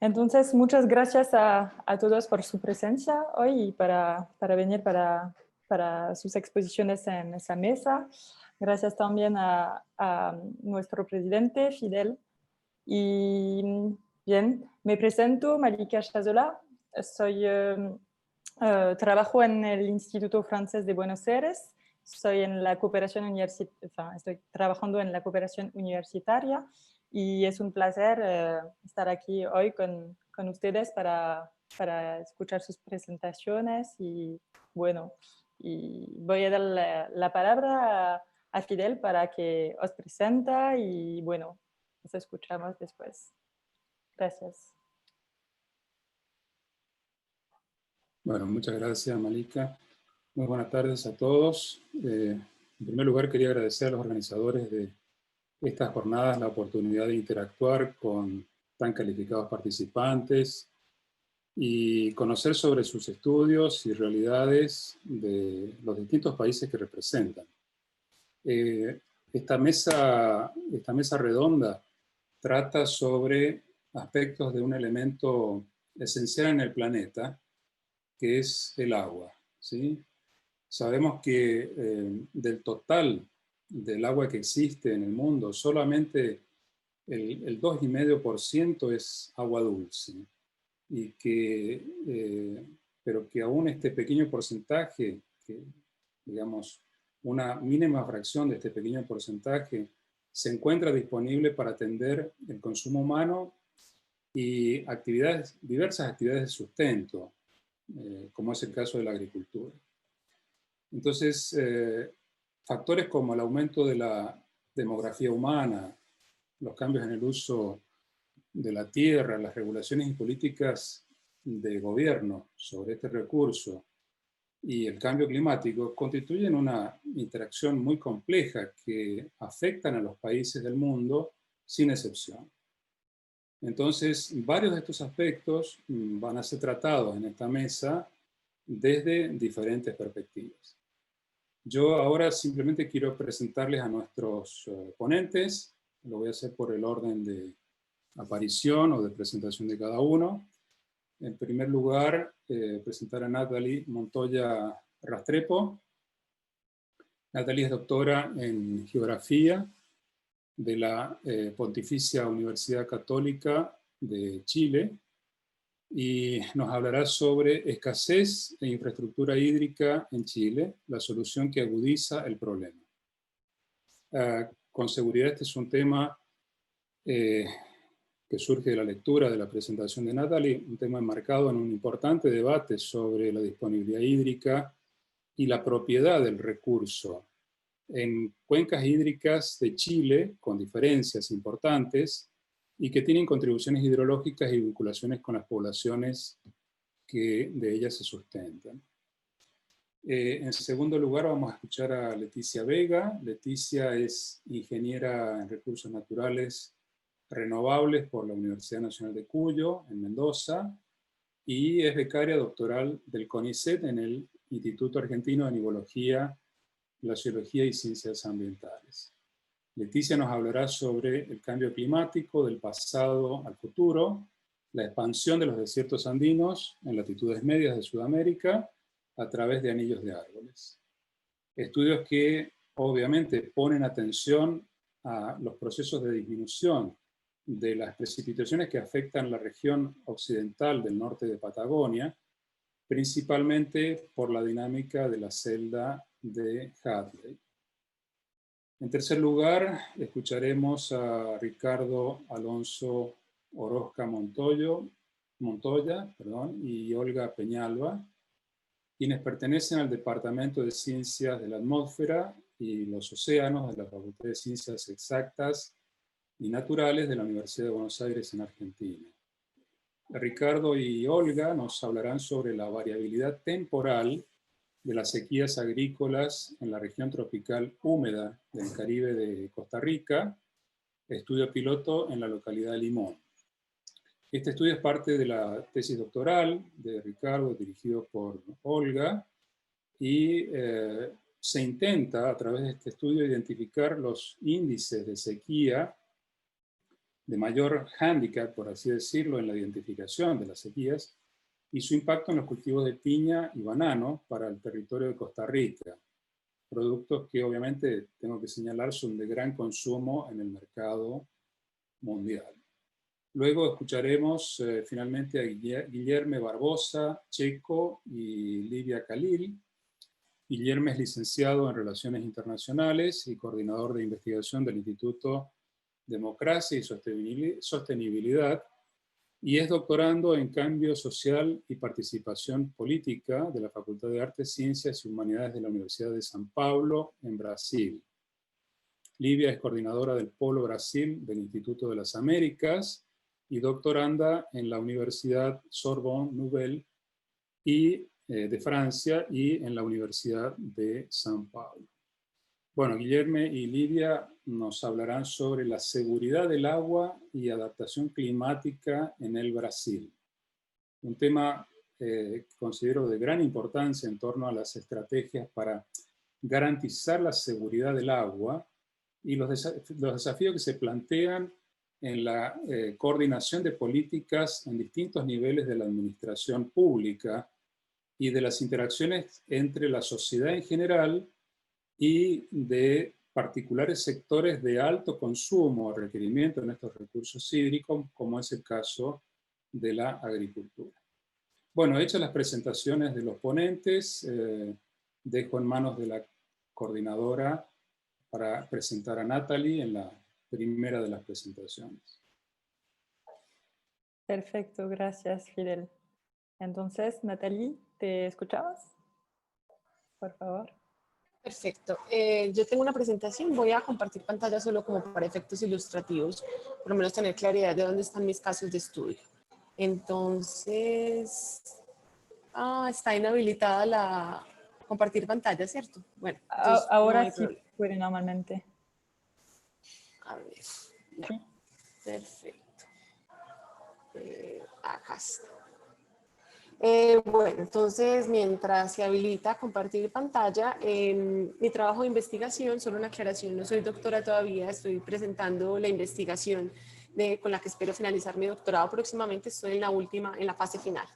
Entonces, muchas gracias a todos por su presencia hoy y para venir para sus exposiciones en esa mesa. Gracias también a nuestro presidente, Fidel. Y bien, me presento, Malika Chazola. Trabajo en el Instituto Francés de Buenos Aires. Estoy trabajando en la cooperación universitaria y es un placer estar aquí hoy con ustedes para escuchar sus presentaciones y bueno, y voy a dar la palabra a Fidel para que os presenta y bueno, nos escuchamos después. Gracias. Bueno, muchas gracias, Malika. Muy buenas tardes a todos. En primer lugar, quería agradecer a los organizadores de estas jornadas la oportunidad de interactuar con tan calificados participantes y conocer sobre sus estudios y realidades de los distintos países que representan. Esta mesa redonda trata sobre aspectos de un elemento esencial en el planeta, que es el agua, ¿sí? Sabemos que del total del agua que existe en el mundo, solamente el 2,5% es agua dulce. Pero que aún este pequeño porcentaje, digamos, una mínima fracción de este pequeño porcentaje, se encuentra disponible para atender el consumo humano y diversas actividades de sustento, como es el caso de la agricultura. Entonces, factores como el aumento de la demografía humana, los cambios en el uso de la tierra, las regulaciones y políticas de gobierno sobre este recurso y el cambio climático constituyen una interacción muy compleja que afectan a los países del mundo sin excepción. Entonces, varios de estos aspectos van a ser tratados en esta mesa desde diferentes perspectivas. Yo ahora simplemente quiero presentarles a nuestros ponentes. Lo voy a hacer por el orden de aparición o de presentación de cada uno. En primer lugar, presentar a Natalie Montoya Rastrepo. Natalie es doctora en Geografía de la Pontificia Universidad Católica de Chile y nos hablará sobre escasez e infraestructura hídrica en Chile, la solución que agudiza el problema. Con seguridad este es un tema que surge de la lectura de la presentación de Natalie, un tema enmarcado en un importante debate sobre la disponibilidad hídrica y la propiedad del recurso en cuencas hídricas de Chile, con diferencias importantes, y que tienen contribuciones hidrológicas y vinculaciones con las poblaciones que de ellas se sustentan. En segundo lugar vamos a escuchar a Leticia Vega. Leticia es ingeniera en recursos naturales renovables por la Universidad Nacional de Cuyo, en Mendoza, y es becaria doctoral del CONICET en el Instituto Argentino de Nivología, Glaciología y Ciencias Ambientales. Leticia nos hablará sobre el cambio climático del pasado al futuro, la expansión de los desiertos andinos en latitudes medias de Sudamérica a través de anillos de árboles. Estudios que obviamente ponen atención a los procesos de disminución de las precipitaciones que afectan la región occidental del norte de Patagonia, principalmente por la dinámica de la celda de Hadley. En tercer lugar, escucharemos a Ricardo Alonso Orozca Montoya y Olga Peñalba, quienes pertenecen al Departamento de Ciencias de la Atmósfera y los Océanos de la Facultad de Ciencias Exactas y Naturales de la Universidad de Buenos Aires en Argentina. Ricardo y Olga nos hablarán sobre la variabilidad temporal de las sequías agrícolas en la región tropical húmeda del Caribe de Costa Rica, estudio piloto en la localidad de Limón. Este estudio es parte de la tesis doctoral de Ricardo, dirigido por Olga, y se intenta a través de este estudio identificar los índices de sequía de mayor hándicap, por así decirlo, en la identificación de las sequías y su impacto en los cultivos de piña y banano para el territorio de Costa Rica, productos que obviamente, tengo que señalar, son de gran consumo en el mercado mundial. Luego escucharemos finalmente a Guillermo Barbosa Checo y Livia Khalil. Guillermo es licenciado en Relaciones Internacionales y coordinador de investigación del Instituto Democracia y Sostenibilidad, y es doctorando en Cambio Social y Participación Política de la Facultad de Artes, Ciencias y Humanidades de la Universidad de San Pablo, en Brasil. Livia es coordinadora del Polo Brasil del Instituto de las Américas y doctoranda en la Universidad Sorbonne Nouvelle de Francia y en la Universidad de San Pablo. Bueno, Guillermo y Livia nos hablarán sobre la seguridad del agua y adaptación climática en el Brasil. Un tema que considero de gran importancia en torno a las estrategias para garantizar la seguridad del agua y los desafíos que se plantean en la coordinación de políticas en distintos niveles de la administración pública y de las interacciones entre la sociedad en general y de particulares sectores de alto consumo o requerimiento en estos recursos hídricos, como es el caso de la agricultura. Bueno, hechas las presentaciones de los ponentes, dejo en manos de la coordinadora para presentar a Natalie en la primera de las presentaciones. Perfecto, gracias, Fidel. Entonces, Natalie, ¿te escuchabas? Por favor. Perfecto. Yo tengo una presentación, voy a compartir pantalla solo como para efectos ilustrativos, por lo menos tener claridad de dónde están mis casos de estudio. Entonces, está inhabilitada la compartir pantalla, ¿cierto? Bueno, ahora no sí puede normalmente. A ver, ya. Sí. Perfecto. Acá está. Bueno, entonces, mientras se habilita compartir pantalla, mi trabajo de investigación, solo una aclaración, no soy doctora todavía, estoy presentando la investigación con la que espero finalizar mi doctorado próximamente, estoy en la fase final.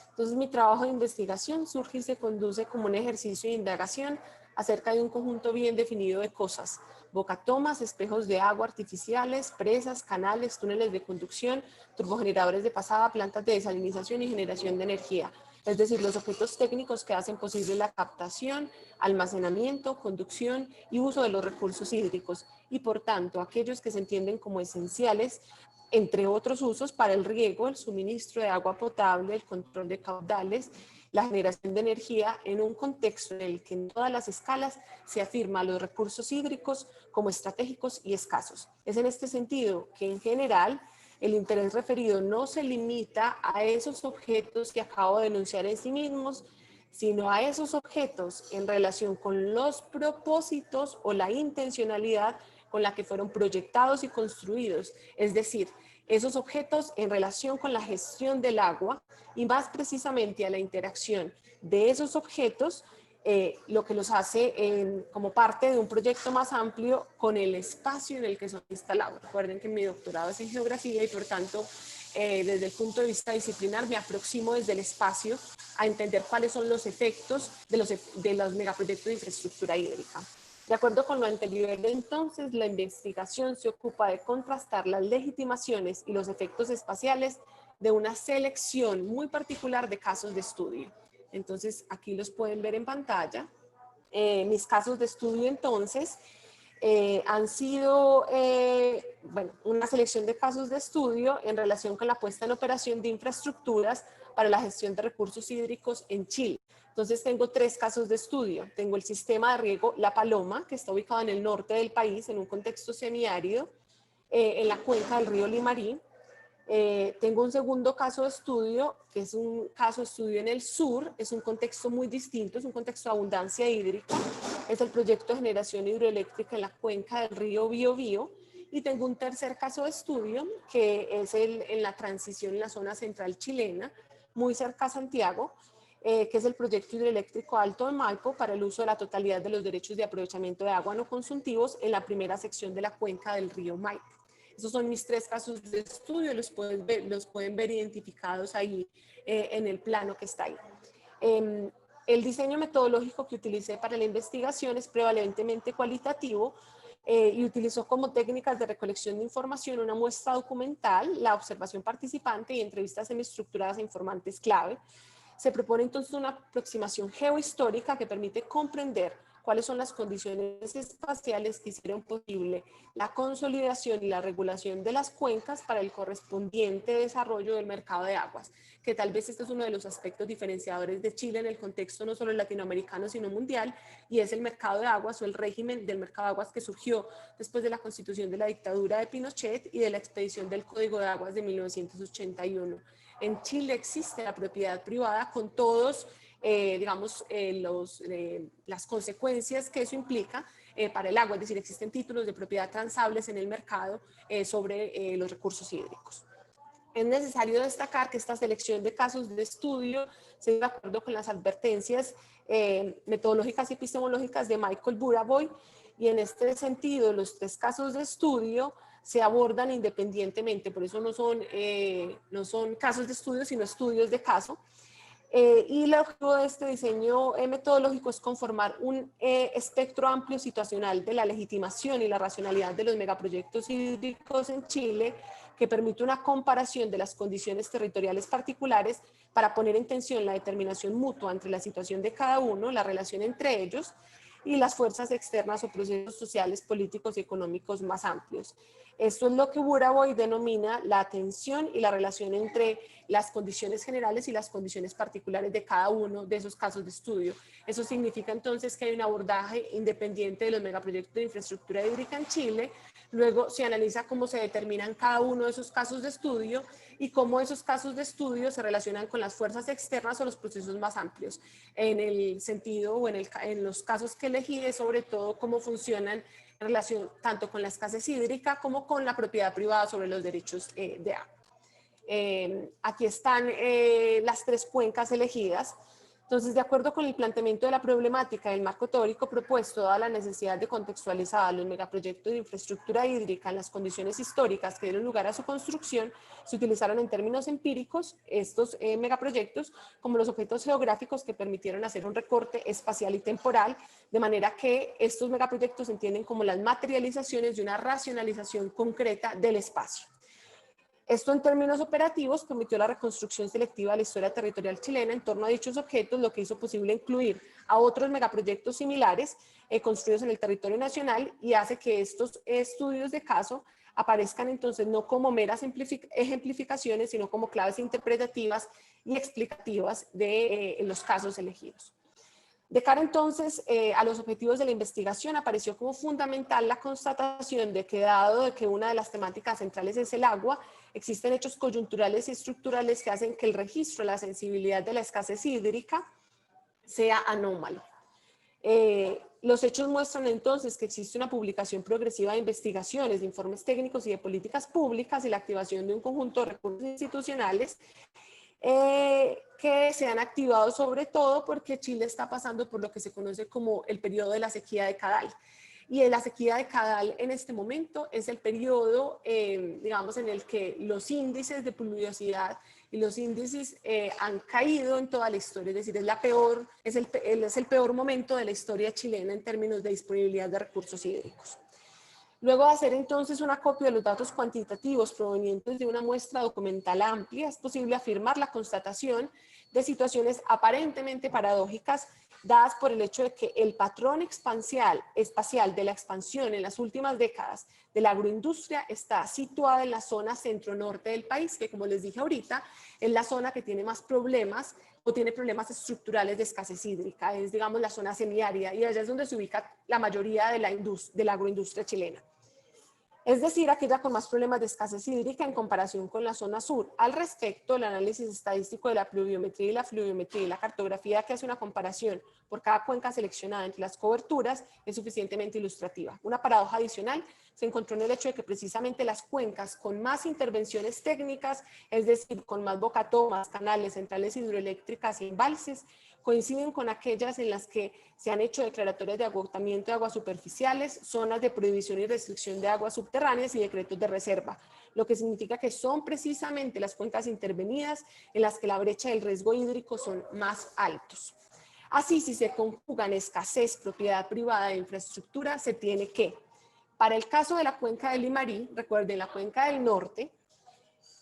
Entonces, mi trabajo de investigación surge y se conduce como un ejercicio de indagación acerca de un conjunto bien definido de cosas: bocatomas, espejos de agua artificiales, presas, canales, túneles de conducción, turbogeneradores de pasada, plantas de desalinización y generación de energía. Es decir, los objetos técnicos que hacen posible la captación, almacenamiento, conducción y uso de los recursos hídricos, y por tanto aquellos que se entienden como esenciales, entre otros usos, para el riego, el suministro de agua potable, el control de caudales, la generación de energía, en un contexto en el que en todas las escalas se afirma los recursos hídricos como estratégicos y escasos. Es en este sentido que, en general, el interés referido no se limita a esos objetos que acabo de enunciar en sí mismos, sino a esos objetos en relación con los propósitos o la intencionalidad con la que fueron proyectados y construidos, es decir, esos objetos en relación con la gestión del agua y más precisamente a la interacción de esos objetos, lo que los hace como parte de un proyecto más amplio con el espacio en el que son instalados. Recuerden que mi doctorado es en geografía y por tanto desde el punto de vista disciplinar me aproximo desde el espacio a entender cuáles son los efectos de los megaproyectos de infraestructura hídrica. De acuerdo con lo anterior, entonces, la investigación se ocupa de contrastar las legitimaciones y los efectos espaciales de una selección muy particular de casos de estudio. Entonces, aquí los pueden ver en pantalla. Mis casos de estudio, entonces, han sido una selección de casos de estudio en relación con la puesta en operación de infraestructuras para la gestión de recursos hídricos en Chile. Entonces tengo 3 casos de estudio. Tengo el sistema de riego La Paloma, que está ubicado en el norte del país, en un contexto semiárido, en la cuenca del río Limarí. Tengo un segundo caso de estudio, que es un caso de estudio en el sur, es un contexto muy distinto, es un contexto de abundancia hídrica, es el proyecto de generación hidroeléctrica en la cuenca del río Biobío. Y tengo un tercer caso de estudio, que es en la transición en la zona central chilena, muy cerca a Santiago, que es el proyecto hidroeléctrico Alto de Maipo para el uso de la totalidad de los derechos de aprovechamiento de agua no consumtivos en la primera sección de la cuenca del río Maipo. Estos son mis 3 casos de estudio, los pueden ver identificados ahí en el plano que está ahí. El diseño metodológico que utilicé para la investigación es prevalentemente cualitativo y utilizó como técnicas de recolección de información una muestra documental, la observación participante y entrevistas semiestructuradas a informantes clave. Se propone entonces una aproximación geohistórica que permite comprender cuáles son las condiciones espaciales que hicieron posible la consolidación y la regulación de las cuencas para el correspondiente desarrollo del mercado de aguas, que tal vez este es uno de los aspectos diferenciadores de Chile en el contexto no solo latinoamericano, sino mundial, y es el mercado de aguas o el régimen del mercado de aguas que surgió después de la constitución de la dictadura de Pinochet y de la expedición del Código de Aguas de 1981. En Chile existe la propiedad privada con todos las consecuencias que eso implica para el agua, es decir, existen títulos de propiedad transables en el mercado sobre los recursos hídricos. Es necesario destacar que esta selección de casos de estudio se de acuerdo con las advertencias metodológicas y epistemológicas de Michael Buraboy, y en este sentido los 3 casos de estudio se abordan independientemente, por eso no son casos de estudio, sino estudios de caso. Y el objetivo de este diseño metodológico es conformar un espectro amplio situacional de la legitimación y la racionalidad de los megaproyectos hídricos en Chile, que permite una comparación de las condiciones territoriales particulares para poner en tensión la determinación mutua entre la situación de cada uno, la relación entre ellos y las fuerzas externas o procesos sociales, políticos y económicos más amplios. Esto es lo que Buraboy denomina la tensión y la relación entre las condiciones generales y las condiciones particulares de cada uno de esos casos de estudio. Eso significa entonces que hay un abordaje independiente de los megaproyectos de infraestructura hídrica en Chile. Luego se analiza cómo se determinan cada uno de esos casos de estudio y cómo esos casos de estudio se relacionan con las fuerzas externas o los procesos más amplios. En el sentido o en los casos que elegí es sobre todo cómo funcionan en relación tanto con la escasez hídrica como con la propiedad privada sobre los derechos de agua. Aquí están las 3 cuencas elegidas. Entonces, de acuerdo con el planteamiento de la problemática del marco teórico propuesto, dada la necesidad de contextualizar los megaproyectos de infraestructura hídrica en las condiciones históricas que dieron lugar a su construcción, se utilizaron en términos empíricos estos megaproyectos como los objetos geográficos que permitieron hacer un recorte espacial y temporal, de manera que estos megaproyectos se entienden como las materializaciones de una racionalización concreta del espacio. Esto en términos operativos permitió la reconstrucción selectiva de la historia territorial chilena en torno a dichos objetos, lo que hizo posible incluir a otros megaproyectos similares construidos en el territorio nacional y hace que estos estudios de caso aparezcan entonces no como meras ejemplificaciones, sino como claves interpretativas y explicativas de los casos elegidos. De cara entonces a los objetivos de la investigación, apareció como fundamental la constatación de que dado de que una de las temáticas centrales es el agua, existen hechos coyunturales y estructurales que hacen que el registro de la sensibilidad de la escasez hídrica sea anómalo. Los hechos muestran entonces que existe una publicación progresiva de investigaciones, de informes técnicos y de políticas públicas y la activación de un conjunto de recursos institucionales que se han activado sobre todo porque Chile está pasando por lo que se conoce como el periodo de la sequía decadal. Y en la sequía decadal en este momento es el periodo, digamos, en el que los índices de pluviosidad y los índices han caído en toda la historia, es decir, es el peor momento de la historia chilena en términos de disponibilidad de recursos hídricos. Luego de hacer entonces una copia de los datos cuantitativos provenientes de una muestra documental amplia, es posible afirmar la constatación de situaciones aparentemente paradójicas dadas por el hecho de que el patrón espacial de la expansión en las últimas décadas de la agroindustria está situada en la zona centro-norte del país, que como les dije ahorita, es la zona que tiene más problemas o tiene problemas estructurales de escasez hídrica, es digamos la zona semiárida y allá es donde se ubica la mayoría de la agroindustria chilena. Es decir, aquella con más problemas de escasez hídrica en comparación con la zona sur. Al respecto, el análisis estadístico de la pluviometría y la cartografía que hace una comparación por cada cuenca seleccionada entre las coberturas es suficientemente ilustrativa. Una paradoja adicional se encontró en el hecho de que precisamente las cuencas con más intervenciones técnicas, es decir, con más bocatomas, canales, centrales hidroeléctricas y embalses, coinciden con aquellas en las que se han hecho declaratorias de agotamiento de aguas superficiales, zonas de prohibición y restricción de aguas subterráneas y decretos de reserva, lo que significa que son precisamente las cuencas intervenidas en las que la brecha del riesgo hídrico son más altos. Así, si se conjugan escasez, propiedad privada de infraestructura, se tiene que, para el caso de la cuenca del Limarí, recuerden, la cuenca del norte,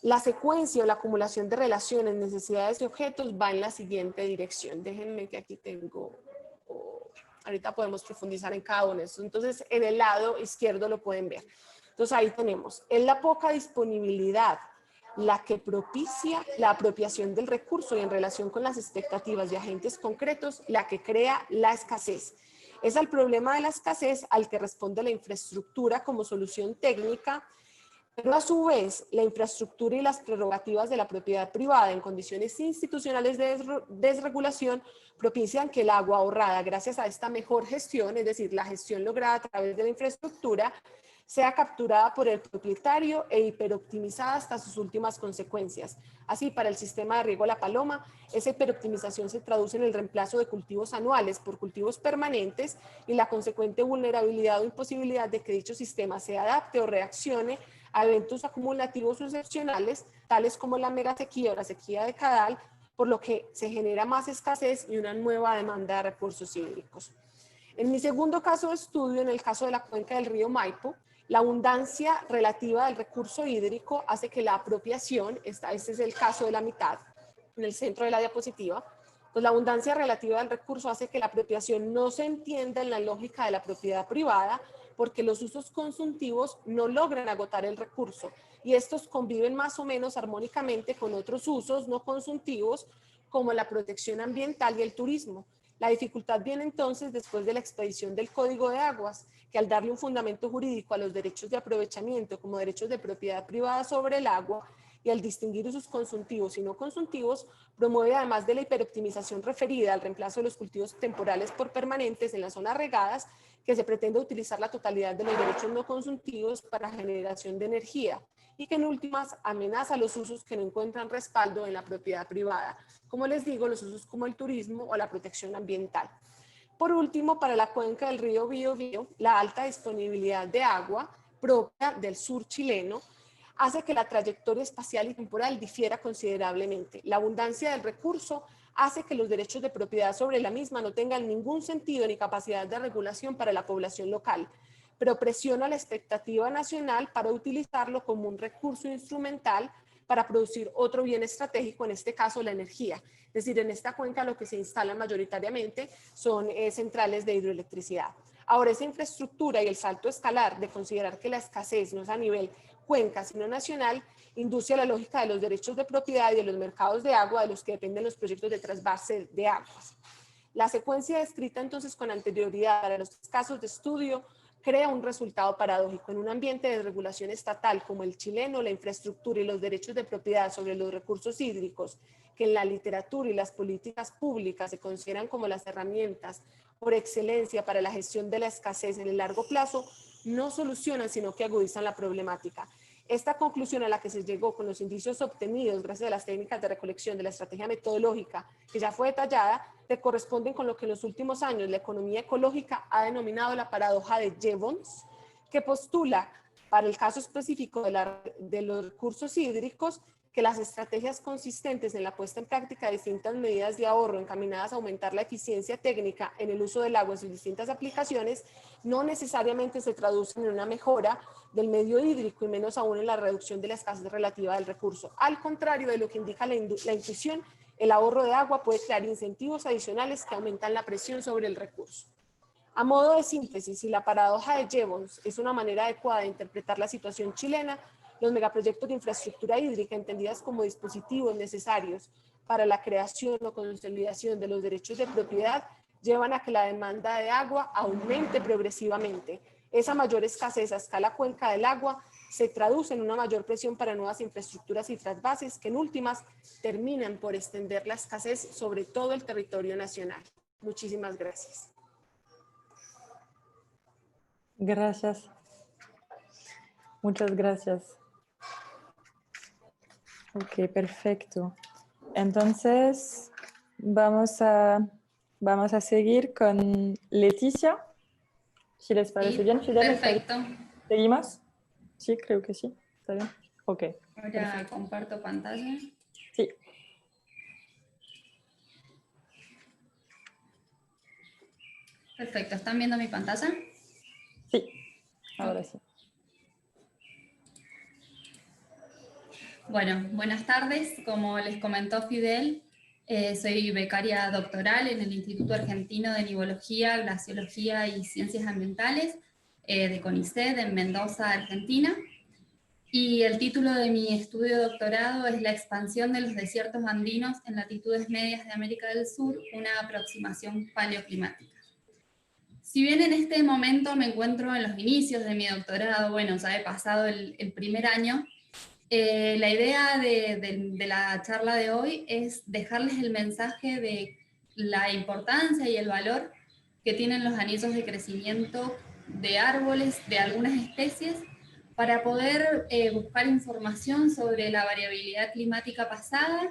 la secuencia o la acumulación de relaciones, necesidades y objetos va en la siguiente dirección. Déjenme que aquí tengo, ahorita podemos profundizar en cada uno de estos. Entonces, en el lado izquierdo lo pueden ver. Entonces, ahí tenemos, es la poca disponibilidad la que propicia la apropiación del recurso y en relación con las expectativas de agentes concretos, la que crea la escasez. Es al problema de la escasez al que responde la infraestructura como solución técnica, pero a su vez, la infraestructura y las prerrogativas de la propiedad privada en condiciones institucionales de desregulación propician que el agua ahorrada gracias a esta mejor gestión, es decir, la gestión lograda a través de la infraestructura, sea capturada por el propietario e hiperoptimizada hasta sus últimas consecuencias. Así, para el sistema de riego La Paloma, esa hiperoptimización se traduce en el reemplazo de cultivos anuales por cultivos permanentes y la consecuente vulnerabilidad o imposibilidad de que dicho sistema se adapte o reaccione a eventos acumulativos o excepcionales, tales como la mega sequía o la sequía de Cadal, por lo que se genera más escasez y una nueva demanda de recursos hídricos. En mi segundo caso de estudio, en el caso de la cuenca del río Maipo, la abundancia relativa del recurso hídrico hace que la apropiación, este es el caso de la mitad, en el centro de la diapositiva, pues la abundancia relativa del recurso hace que la apropiación no se entienda en la lógica de la propiedad privada, porque los usos consultivos no logran agotar el recurso y estos conviven más o menos armónicamente con otros usos no consultivos como la protección ambiental y el turismo. La dificultad viene entonces después de la expedición del Código de Aguas, que al darle un fundamento jurídico a los derechos de aprovechamiento como derechos de propiedad privada sobre el agua y al distinguir usos consultivos y no consultivos, promueve además de la hiperoptimización referida al reemplazo de los cultivos temporales por permanentes en las zonas regadas, que se pretende utilizar la totalidad de los derechos no consultivos para generación de energía y que en últimas amenaza los usos que no encuentran respaldo en la propiedad privada. Como les digo, los usos como el turismo o la protección ambiental. Por último, para la cuenca del río Biobío, la alta disponibilidad de agua propia del sur chileno hace que la trayectoria espacial y temporal difiera considerablemente. La abundancia del recurso hace que los derechos de propiedad sobre la misma no tengan ningún sentido ni capacidad de regulación para la población local, pero presiona la expectativa nacional para utilizarlo como un recurso instrumental para producir otro bien estratégico, en este caso la energía. Es decir, en esta cuenca lo que se instala mayoritariamente son centrales de hidroelectricidad. Ahora, esa infraestructura y el salto escalar de considerar que la escasez no es a nivel cuenca, sino nacional, induce a la lógica de los derechos de propiedad y de los mercados de agua de los que dependen los proyectos de trasvase de aguas. La secuencia descrita entonces con anterioridad para los casos de estudio crea un resultado paradójico. En un ambiente de regulación estatal como el chileno, la infraestructura y los derechos de propiedad sobre los recursos hídricos, que en la literatura y las políticas públicas se consideran como las herramientas por excelencia para la gestión de la escasez en el largo plazo, no solucionan, sino que agudizan la problemática. Esta conclusión a la que se llegó con los indicios obtenidos gracias a las técnicas de recolección de la estrategia metodológica que ya fue detallada, le corresponden con lo que en los últimos años la economía ecológica ha denominado la paradoja de Jevons, que postula, para el caso específico de los recursos hídricos, que las estrategias consistentes en la puesta en práctica de distintas medidas de ahorro encaminadas a aumentar la eficiencia técnica en el uso del agua en sus distintas aplicaciones no necesariamente se traducen en una mejora del medio hídrico y menos aún en la reducción de la escasez relativa del recurso. Al contrario de lo que indica la intuición, el ahorro de agua puede crear incentivos adicionales que aumentan la presión sobre el recurso. A modo de síntesis, si la paradoja de Jevons es una manera adecuada de interpretar la situación chilena, los megaproyectos de infraestructura hídrica entendidas como dispositivos necesarios para la creación o consolidación de los derechos de propiedad llevan a que la demanda de agua aumente progresivamente. Esa mayor escasez a escala cuenca del agua se traduce en una mayor presión para nuevas infraestructuras y trasvases que en últimas terminan por extender la escasez sobre todo el territorio nacional. Muchísimas gracias. Gracias. Muchas gracias. Ok, perfecto. Entonces, vamos a seguir con Leticia. Si les parece Sí, bien, Fidel. perfecto. ¿Seguimos? Sí, creo que sí. ¿Está bien? Ok. Ahora Perfecto. comparto pantalla. Sí. Perfecto, ¿están viendo mi pantalla? Sí, ahora sí. Bueno, buenas tardes. Como les comentó Fidel, soy becaria doctoral en el Instituto Argentino de Nivología, Glaciología y Ciencias Ambientales de CONICET en Mendoza, Argentina. Y el título de mi estudio de doctorado es La expansión de los desiertos andinos en latitudes medias de América del Sur, una aproximación paleoclimática. Si bien en este momento me encuentro en los inicios de mi doctorado, bueno, ya he pasado el primer año, la idea de la charla de hoy es dejarles el mensaje de la importancia y el valor que tienen los anillos de crecimiento de árboles de algunas especies para poder buscar información sobre la variabilidad climática pasada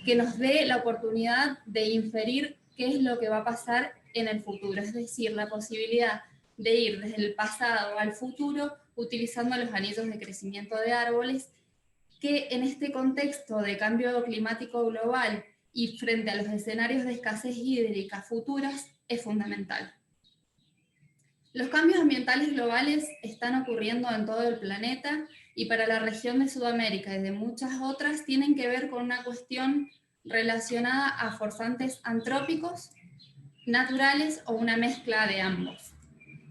que nos dé la oportunidad de inferir qué es lo que va a pasar en el futuro, es decir, la posibilidad de ir desde el pasado al futuro utilizando los anillos de crecimiento de árboles, que en este contexto de cambio climático global y frente a los escenarios de escasez hídrica futuras es fundamental. Los cambios ambientales globales están ocurriendo en todo el planeta y para la región de Sudamérica y de muchas otras tienen que ver con una cuestión relacionada a forzantes antrópicos, naturales o una mezcla de ambos.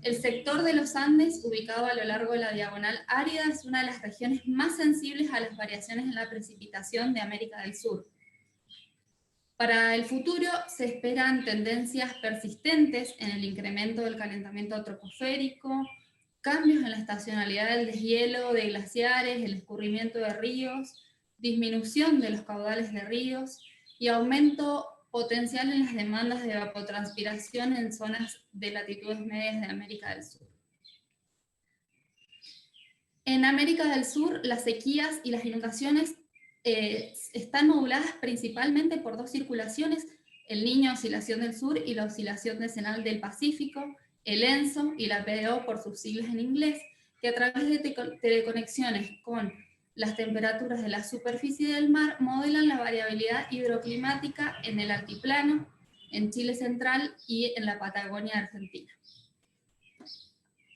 El sector de los Andes, ubicado a lo largo de la diagonal árida, es una de las regiones más sensibles a las variaciones en la precipitación de América del Sur. Para el futuro se esperan tendencias persistentes en el incremento del calentamiento troposférico, cambios en la estacionalidad del deshielo de glaciares, el escurrimiento de ríos, disminución de los caudales de ríos y aumento potencial en las demandas de evapotranspiración en zonas de latitudes medias de América del Sur. En América del Sur, las sequías y las inundaciones están moduladas principalmente por dos circulaciones, el Niño Oscilación del Sur y la Oscilación Decenal del Pacífico, el ENSO y la PDO por sus siglas en inglés, que a través de teleconexiones con las temperaturas de la superficie del mar modelan la variabilidad hidroclimática en el altiplano, en Chile central y en la Patagonia argentina.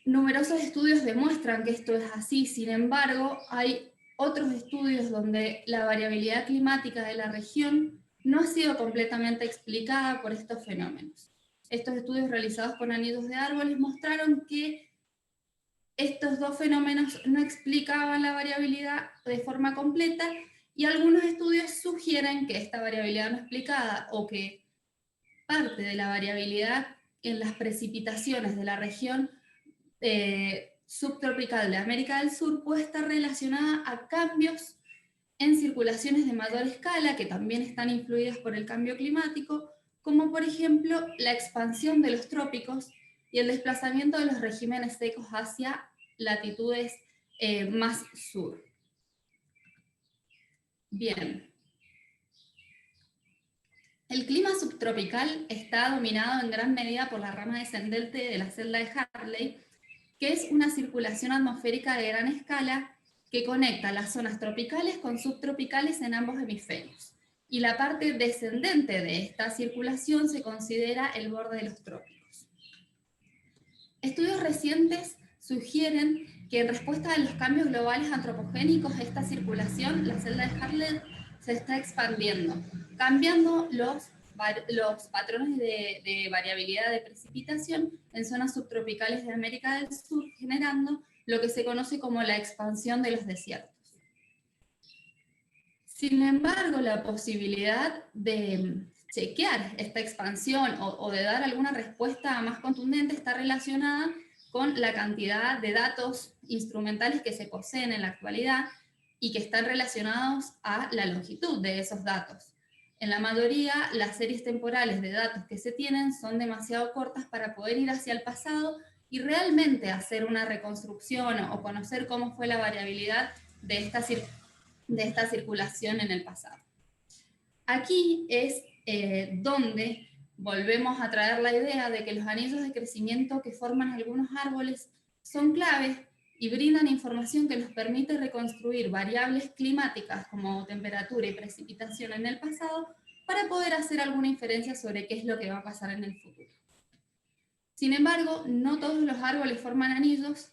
Numerosos estudios demuestran que esto es así, sin embargo, hay otros estudios donde la variabilidad climática de la región no ha sido completamente explicada por estos fenómenos. Estos estudios realizados con anillos de árboles mostraron que estos dos fenómenos no explicaban la variabilidad de forma completa y algunos estudios sugieren que esta variabilidad no explicada o que parte de la variabilidad en las precipitaciones de la región subtropical de América del Sur puede estar relacionada a cambios en circulaciones de mayor escala que también están influidas por el cambio climático, como por ejemplo la expansión de los trópicos y el desplazamiento de los regímenes secos hacia latitudes más sur. Bien. El clima subtropical está dominado en gran medida por la rama descendente de la celda de Hartley, que es una circulación atmosférica de gran escala que conecta las zonas tropicales con subtropicales en ambos hemisferios. Y la parte descendente de esta circulación se considera el borde de los trópicos. Estudios recientes sugieren que en respuesta a los cambios globales antropogénicos, esta circulación, la celda de Hartley, se está expandiendo, cambiando los patrones de variabilidad de precipitación en zonas subtropicales de América del Sur, generando lo que se conoce como la expansión de los desiertos. Sin embargo, la posibilidad de chequear esta expansión o de dar alguna respuesta más contundente está relacionada con la cantidad de datos instrumentales que se poseen en la actualidad y que están relacionados a la longitud de esos datos. En la mayoría, las series temporales de datos que se tienen son demasiado cortas para poder ir hacia el pasado y realmente hacer una reconstrucción o conocer cómo fue la variabilidad de esta circulación en el pasado. Aquí es donde volvemos a traer la idea de que los anillos de crecimiento que forman algunos árboles son claves y brindan información que nos permite reconstruir variables climáticas como temperatura y precipitación en el pasado para poder hacer alguna inferencia sobre qué es lo que va a pasar en el futuro. Sin embargo, no todos los árboles forman anillos.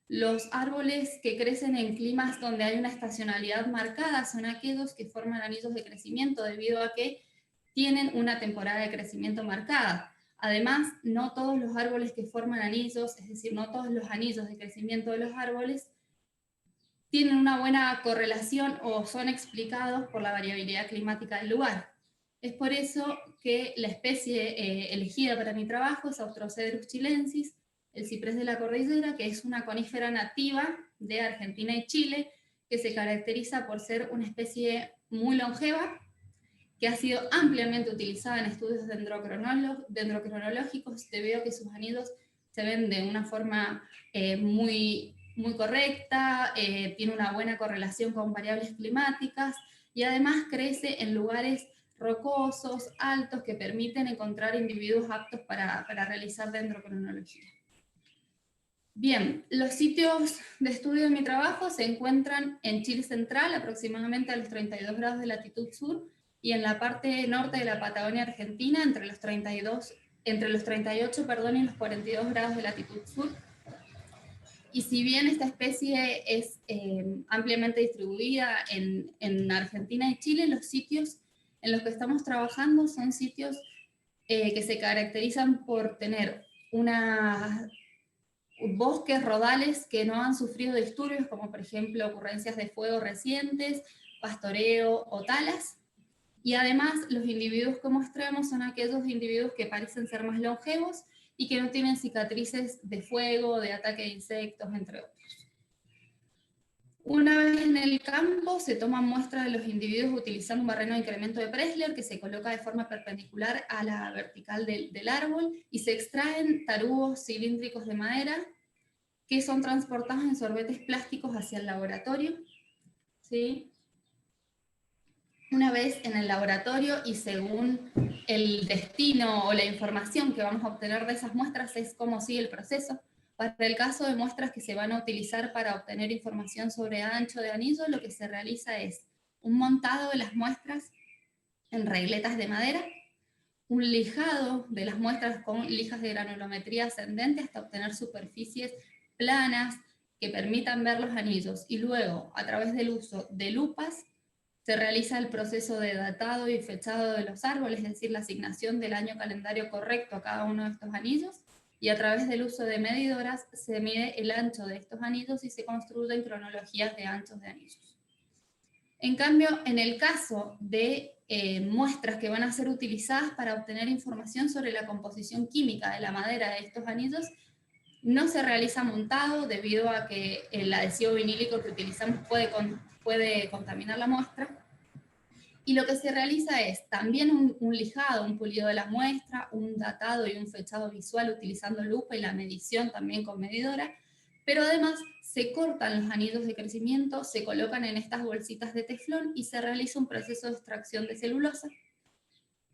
Los árboles que crecen en climas donde hay una estacionalidad marcada son aquellos que forman anillos de crecimiento debido a que tienen una temporada de crecimiento marcada. Además, no todos los árboles que forman anillos, es decir, no todos los anillos de crecimiento de los árboles, tienen una buena correlación o son explicados por la variabilidad climática del lugar. Es por eso que la especie elegida para mi trabajo es Austrocedrus chilensis, el ciprés de la cordillera, que es una conífera nativa de Argentina y Chile, que se caracteriza por ser una especie muy longeva, que ha sido ampliamente utilizada en estudios dendrocronológicos debido a que sus anillos se ven de una forma muy correcta, tiene una buena correlación con variables climáticas y además crece en lugares rocosos, altos, que permiten encontrar individuos aptos para realizar dendrocronología. Bien, los sitios de estudio de mi trabajo se encuentran en Chile central, aproximadamente a los 32 grados de latitud sur, y en la parte norte de la Patagonia Argentina, entre los 38 y los 42 grados de latitud sur. Y si bien esta especie es ampliamente distribuida en Argentina y Chile, los sitios en los que estamos trabajando son sitios que se caracterizan por tener bosques rodales que no han sufrido disturbios, como por ejemplo ocurrencias de fuego recientes, pastoreo o talas. Y además los individuos que mostramos son aquellos individuos que parecen ser más longevos y que no tienen cicatrices de fuego, de ataque de insectos, entre otros. Una vez en el campo se toman muestras de los individuos utilizando un barreno de incremento de Pressler que se coloca de forma perpendicular a la vertical del árbol y se extraen tarugos cilíndricos de madera que son transportados en sorbetes plásticos hacia el laboratorio, ¿sí? Una vez en el laboratorio y según el destino o la información que vamos a obtener de esas muestras es cómo sigue el proceso. Para el caso de muestras que se van a utilizar para obtener información sobre ancho de anillo, lo que se realiza es un montado de las muestras en regletas de madera, un lijado de las muestras con lijas de granulometría ascendente hasta obtener superficies planas que permitan ver los anillos, y luego, a través del uso de lupas, se realiza el proceso de datado y fechado de los árboles, es decir, la asignación del año calendario correcto a cada uno de estos anillos, y a través del uso de medidoras se mide el ancho de estos anillos y se construyen cronologías de anchos de anillos. En cambio, en el caso de muestras que van a ser utilizadas para obtener información sobre la composición química de la madera de estos anillos, no se realiza montado debido a que el adhesivo vinílico que utilizamos puede contaminar la muestra. Y lo que se realiza es también un lijado, un pulido de la muestra, un datado y un fechado visual utilizando lupa y la medición también con medidora, pero además se cortan los anillos de crecimiento, se colocan en estas bolsitas de teflón y se realiza un proceso de extracción de celulosa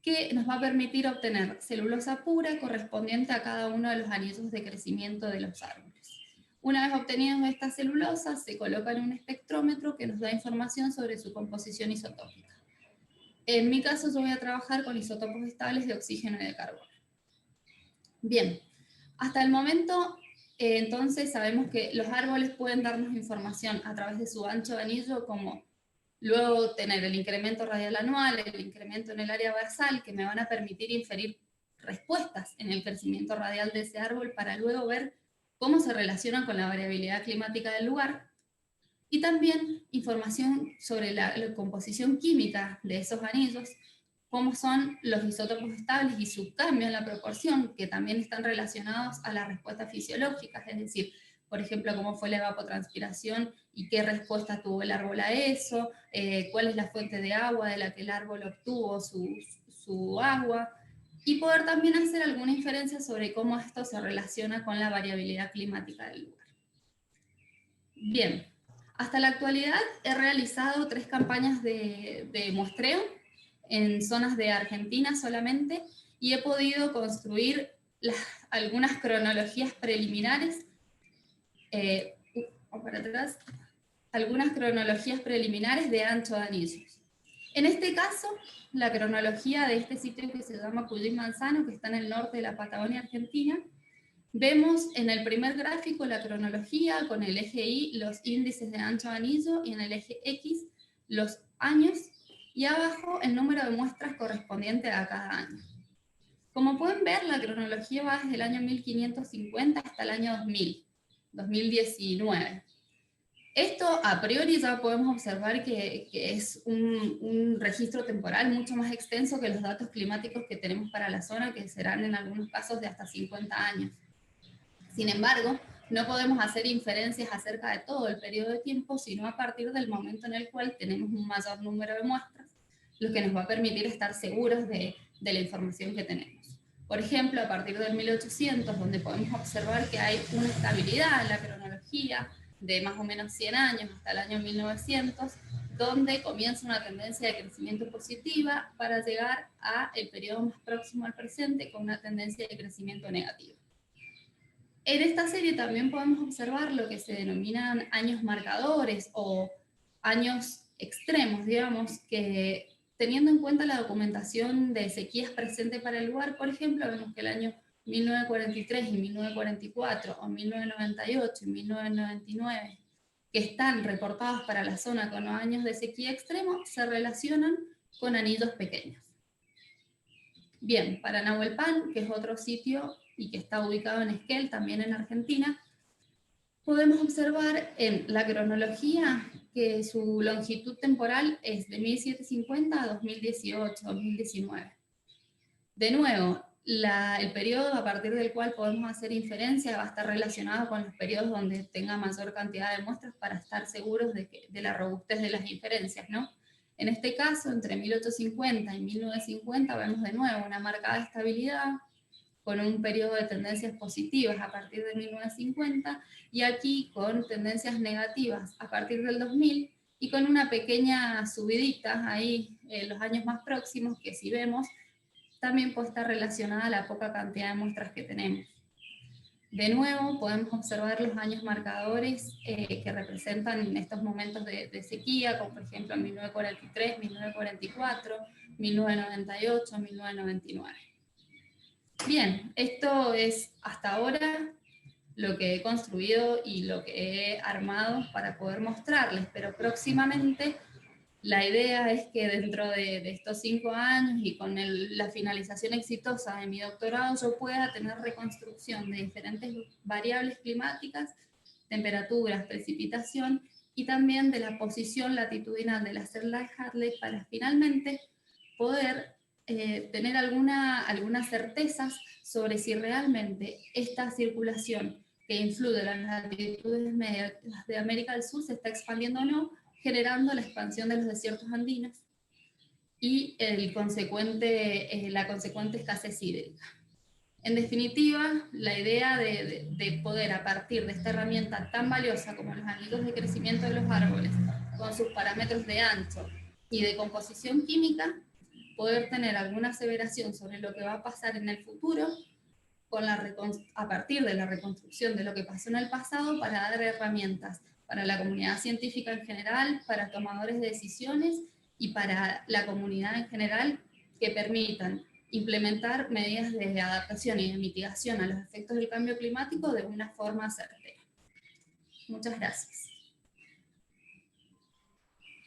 que nos va a permitir obtener celulosa pura correspondiente a cada uno de los anillos de crecimiento de los árboles. Una vez obtenidas estas celulosas, se coloca en un espectrómetro que nos da información sobre su composición isotópica. En mi caso, yo voy a trabajar con isótopos estables de oxígeno y de carbono. Bien, hasta el momento, entonces, sabemos que los árboles pueden darnos información a través de su ancho de anillo, como luego tener el incremento radial anual, el incremento en el área basal, que me van a permitir inferir respuestas en el crecimiento radial de ese árbol para luego ver cómo se relacionan con la variabilidad climática del lugar, y también información sobre la composición química de esos anillos, cómo son los isótopos estables y su cambio en la proporción, que también están relacionados a las respuestas fisiológicas, es decir, por ejemplo, cómo fue la evapotranspiración y qué respuesta tuvo el árbol a eso, cuál es la fuente de agua de la que el árbol obtuvo su agua, y poder también hacer alguna inferencia sobre cómo esto se relaciona con la variabilidad climática del lugar. Bien, hasta la actualidad he realizado 3 campañas de muestreo. en zonas de Argentina solamente, y he podido construir algunas cronologías preliminares, para atrás, algunas cronologías preliminares de ancho de anillos. En este caso, la cronología de este sitio que se llama Cuyuy Manzano, que está en el norte de la Patagonia Argentina, vemos en el primer gráfico la cronología con el eje Y los índices de ancho de anillo y en el eje X los años y abajo el número de muestras correspondiente a cada año. Como pueden ver, la cronología va desde el año 1550 hasta el año 2019. Esto a priori ya podemos observar que es un registro temporal mucho más extenso que los datos climáticos que tenemos para la zona, que serán en algunos casos de hasta 50 años. Sin embargo, no podemos hacer inferencias acerca de todo el periodo de tiempo, sino a partir del momento en el cual tenemos un mayor número de muestras, lo que nos va a permitir estar seguros de la información que tenemos. Por ejemplo, a partir del 1800, donde podemos observar que hay una estabilidad en la cronología de más o menos 100 años hasta el año 1900, donde comienza una tendencia de crecimiento positiva para llegar al periodo más próximo al presente con una tendencia de crecimiento negativa. En esta serie también podemos observar lo que se denominan años marcadores o años extremos, digamos, que teniendo en cuenta la documentación de sequías presente para el lugar, por ejemplo, vemos que el año 1943 y 1944, o 1998 y 1999, que están reportados para la zona con años de sequía extremo, se relacionan con anillos pequeños. Bien, para Nahuelpan, que es otro sitio y que está ubicado en Esquel, también en Argentina, podemos observar en la cronología que su longitud temporal es de 1750 a 2018-2019. De nuevo, el periodo a partir del cual podemos hacer inferencia va a estar relacionado con los periodos donde tenga mayor cantidad de muestras para estar seguros de la robustez de las inferencias, ¿no? En este caso, entre 1850 y 1950 vemos de nuevo una marcada estabilidad, con un periodo de tendencias positivas a partir de 1950, y aquí con tendencias negativas a partir del 2000, y con una pequeña subidita ahí en los años más próximos, que si vemos, también puede estar relacionada a la poca cantidad de muestras que tenemos. De nuevo, podemos observar los años marcadores que representan estos momentos de sequía, como por ejemplo 1943, 1944, 1998, 1999. Bien, esto es hasta ahora lo que he construido y lo que he armado para poder mostrarles, pero próximamente la idea es que dentro de estos 5 años y con la finalización exitosa de mi doctorado yo pueda tener reconstrucción de diferentes variables climáticas, temperaturas, precipitación y también de la posición latitudinal de la celda de Hartley para finalmente poder tener algunas certezas sobre si realmente esta circulación que influye en las latitudes medias de América del Sur se está expandiendo o no, generando la expansión de los desiertos andinos y la consecuente escasez hídrica. En definitiva, la idea de poder, a partir de esta herramienta tan valiosa como los anillos de crecimiento de los árboles, con sus parámetros de ancho y de composición química, poder tener alguna aseveración sobre lo que va a pasar en el futuro a partir de la reconstrucción de lo que pasó en el pasado, para dar herramientas para la comunidad científica en general, para tomadores de decisiones y para la comunidad en general, que permitan implementar medidas de adaptación y de mitigación a los efectos del cambio climático de una forma certera. Muchas gracias.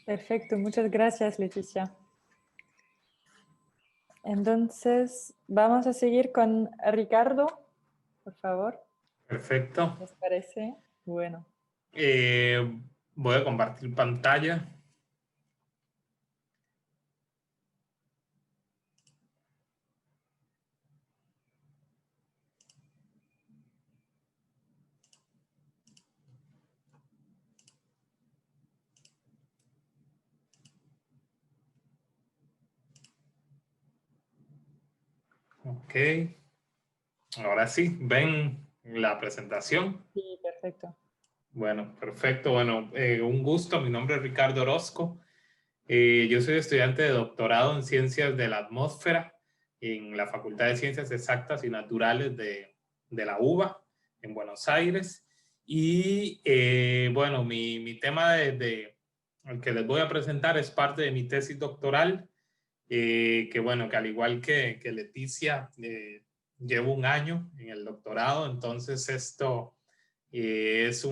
Perfecto, muchas gracias, Leticia. Entonces, vamos a seguir con Ricardo, por favor. Perfecto. ¿Les parece? Bueno. Voy a compartir pantalla. Ok. Ahora sí, ¿ven la presentación? Sí, perfecto. Bueno, perfecto. Bueno, un gusto. Mi nombre es Ricardo Orozco. Yo soy estudiante de doctorado en Ciencias de la Atmósfera en la Facultad de Ciencias Exactas y Naturales de la UBA en Buenos Aires. Y bueno, mi tema el que les voy a presentar es parte de mi tesis doctoral, que bueno, que al igual que Leticia, llevo un año en el doctorado, entonces esto es